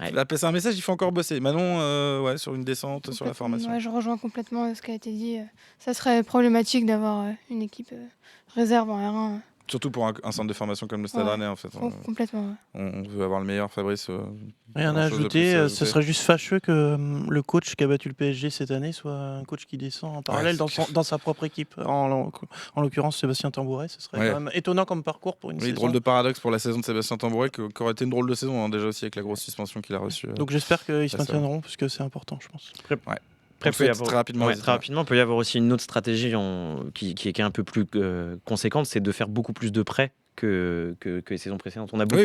Ouais. il a passé un message, il faut encore bosser. Manon, sur une descente, sur la formation. Ouais, je rejoins complètement ce qui a été dit. Ça serait problématique d'avoir une équipe réserve en R1. Surtout pour un centre de formation comme le Stade Ouais. Rennais, en fait. Complètement. Ouais. On veut avoir le meilleur, Fabrice. Rien à ajouter, ce serait juste fâcheux que le coach qui a battu le PSG cette année soit un coach qui descend en parallèle dans sa propre équipe. En l'occurrence, Sébastien Tambouret, ce serait quand même étonnant comme parcours pour une saison. Drôle de paradoxe pour la saison de Sébastien Tambouret, qui aurait été une drôle de saison, hein, déjà aussi avec la grosse suspension qu'il a reçue. Donc j'espère qu'ils se maintiendront, parce que c'est important, je pense. Après, très rapidement, il peut y avoir aussi une autre stratégie qui est un peu plus conséquente, c'est de faire beaucoup plus de prêts que les saisons précédentes. On a beaucoup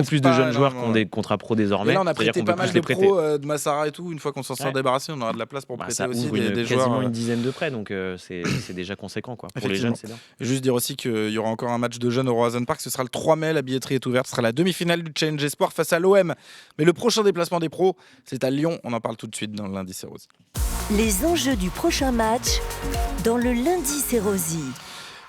plus de jeunes joueurs qui ont des contrats pro désormais. Et là, on a prêté pas mal de pros de Massara et tout. Une fois qu'on s'en sera débarrassé, on aura de la place pour prêter aussi des joueurs. Quasiment une dizaine de prêts, donc c'est déjà conséquent. Quoi. Pour les jeunes, c'est bien. Juste dire aussi qu'il y aura encore un match de jeunes au Roazhon Park. Ce sera le 3 mai, la billetterie est ouverte. Ce sera la demi-finale du Challenge Espoir face à l'OM. Mais le prochain déplacement des pros, c'est à Lyon. On en parle tout de suite dans le Lundi C'est Rose. Les enjeux du prochain match dans le Lundi C'est Rosy.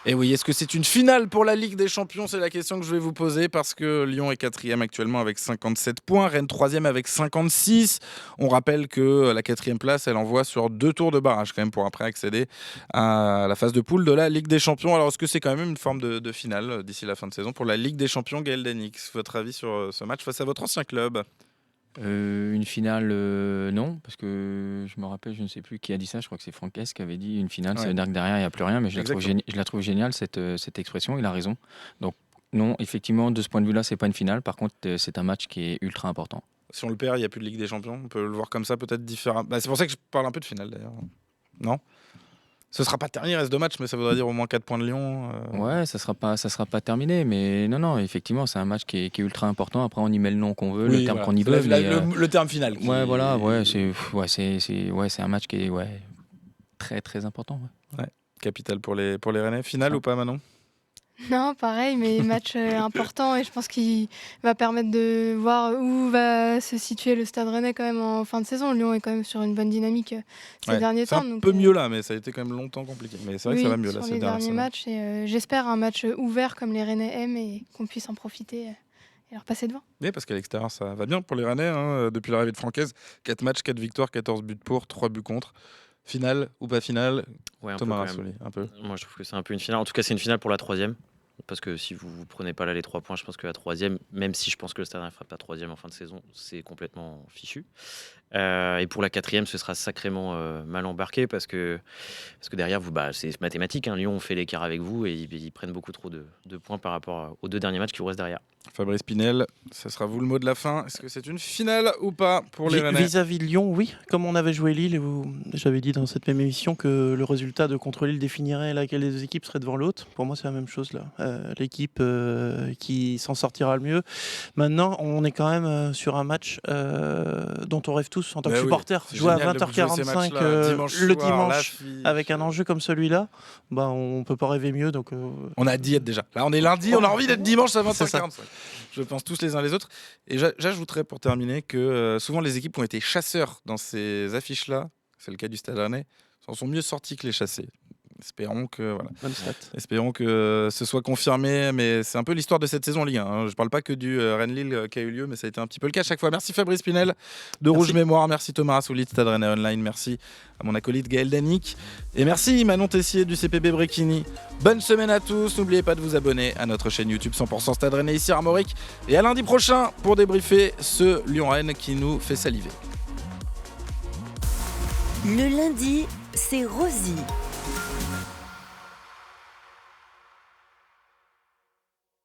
Et oui, est-ce que c'est une finale pour la Ligue des Champions? C'est la question que je vais vous poser parce que Lyon est 4e actuellement avec 57 points, Rennes 3e avec 56. On rappelle que la 4e place, elle envoie sur 2 tours de barrage quand même pour après accéder à la phase de poule de la Ligue des Champions. Alors est-ce que c'est quand même une forme de finale d'ici la fin de saison pour la Ligue des Champions? Gaël Danix, votre avis sur ce match face à votre ancien club? Une finale, non, parce que je me rappelle, je ne sais plus qui a dit ça, je crois que c'est Franquès qui avait dit une finale, ça veut dire que derrière il n'y a plus rien, mais je la trouve géniale cette expression, il a raison. Donc non, effectivement, de ce point de vue-là, c'est pas une finale, par contre c'est un match qui est ultra important. Si on le perd, il n'y a plus de Ligue des Champions, on peut le voir comme ça, peut-être différent. C'est pour ça que je parle un peu de finale d'ailleurs. Non ? Ce sera pas terminé, il reste 2 matchs, mais ça voudrait dire au moins 4 points de Lyon. Ouais, ça sera pas terminé, mais non, effectivement, c'est un match qui est ultra important. Après, on y met le nom qu'on veut, le terme qu'on y veut. Le terme final. C'est un match qui est très très important. Ouais. Capital pour les Rennais. Finale ou pas, Manon? Non, pareil, mais match important et je pense qu'il va permettre de voir où va se situer le Stade Rennais quand même en fin de saison. Lyon est quand même sur une bonne dynamique ces derniers temps. C'est un peu mieux là, mais ça a été quand même longtemps compliqué. Mais c'est vrai que ça va mieux là sur ces les dernières derniers semaines. matchs et j'espère un match ouvert comme les Rennais aiment et qu'on puisse en profiter et leur passer devant. Oui, parce qu'à l'extérieur, ça va bien pour les Rennais. Depuis l'arrivée de Franquès, 4 matchs, 4 victoires, 14 buts pour, 3 buts contre. Finale ou pas finale? Thomas Rassoli, un peu. Moi, je trouve que c'est un peu une finale. En tout cas, c'est une finale pour la 3e. Parce que si vous ne prenez pas là les 3 points, je pense que la 3e, même si je pense que le Stade ne fera pas 3e en fin de saison, c'est complètement fichu. Et pour la 4e, ce sera sacrément mal embarqué parce que derrière vous, c'est mathématique. Lyon on fait l'écart avec vous et ils prennent beaucoup trop de points par rapport aux 2 derniers matchs qui vous restent derrière. Fabrice Pinel, ça sera vous le mot de la fin. Est-ce que c'est une finale ou pas pour les Rennais? Vis-à-vis de Lyon, oui. Comme on avait joué Lille, j'avais dit dans cette même émission que le résultat de contre Lille définirait laquelle des 2 équipes serait devant l'autre. Pour moi, c'est la même chose là. L'équipe qui s'en sortira le mieux. Maintenant, on est quand même sur un match dont on rêve tous en tant que supporter. Jouer à 20h45 le dimanche avec un enjeu comme celui-là, on peut pas rêver mieux. Donc, on a dit être déjà. Là, on est lundi, on a envie d'être dimanche à 20h45. Je pense tous les uns les autres. Et j'ajouterais pour terminer que souvent les équipes qui ont été chasseurs dans ces affiches-là, c'est le cas du Stade Rennais, s'en sont mieux sortis que les chassés. Espérons que voilà. Bonne stat. Espérons que ce soit confirmé, mais c'est un peu l'histoire de cette saison Ligue 1. Hein. Je parle pas que du Rennes-Lille qui a eu lieu, mais ça a été un petit peu le cas à chaque fois. Merci Fabrice Pinel de Rouge Mémoire, merci Thomas Rassouli de Stade Rennais Online, merci à mon acolyte Gaël Danic et merci Manon Tessier du CPB Bréquigny. Bonne semaine à tous, n'oubliez pas de vous abonner à notre chaîne YouTube 100% Stade Rennais ici à Armorique et à lundi prochain pour débriefer ce Lyon-Rennes qui nous fait saliver. Le lundi, c'est Rosie.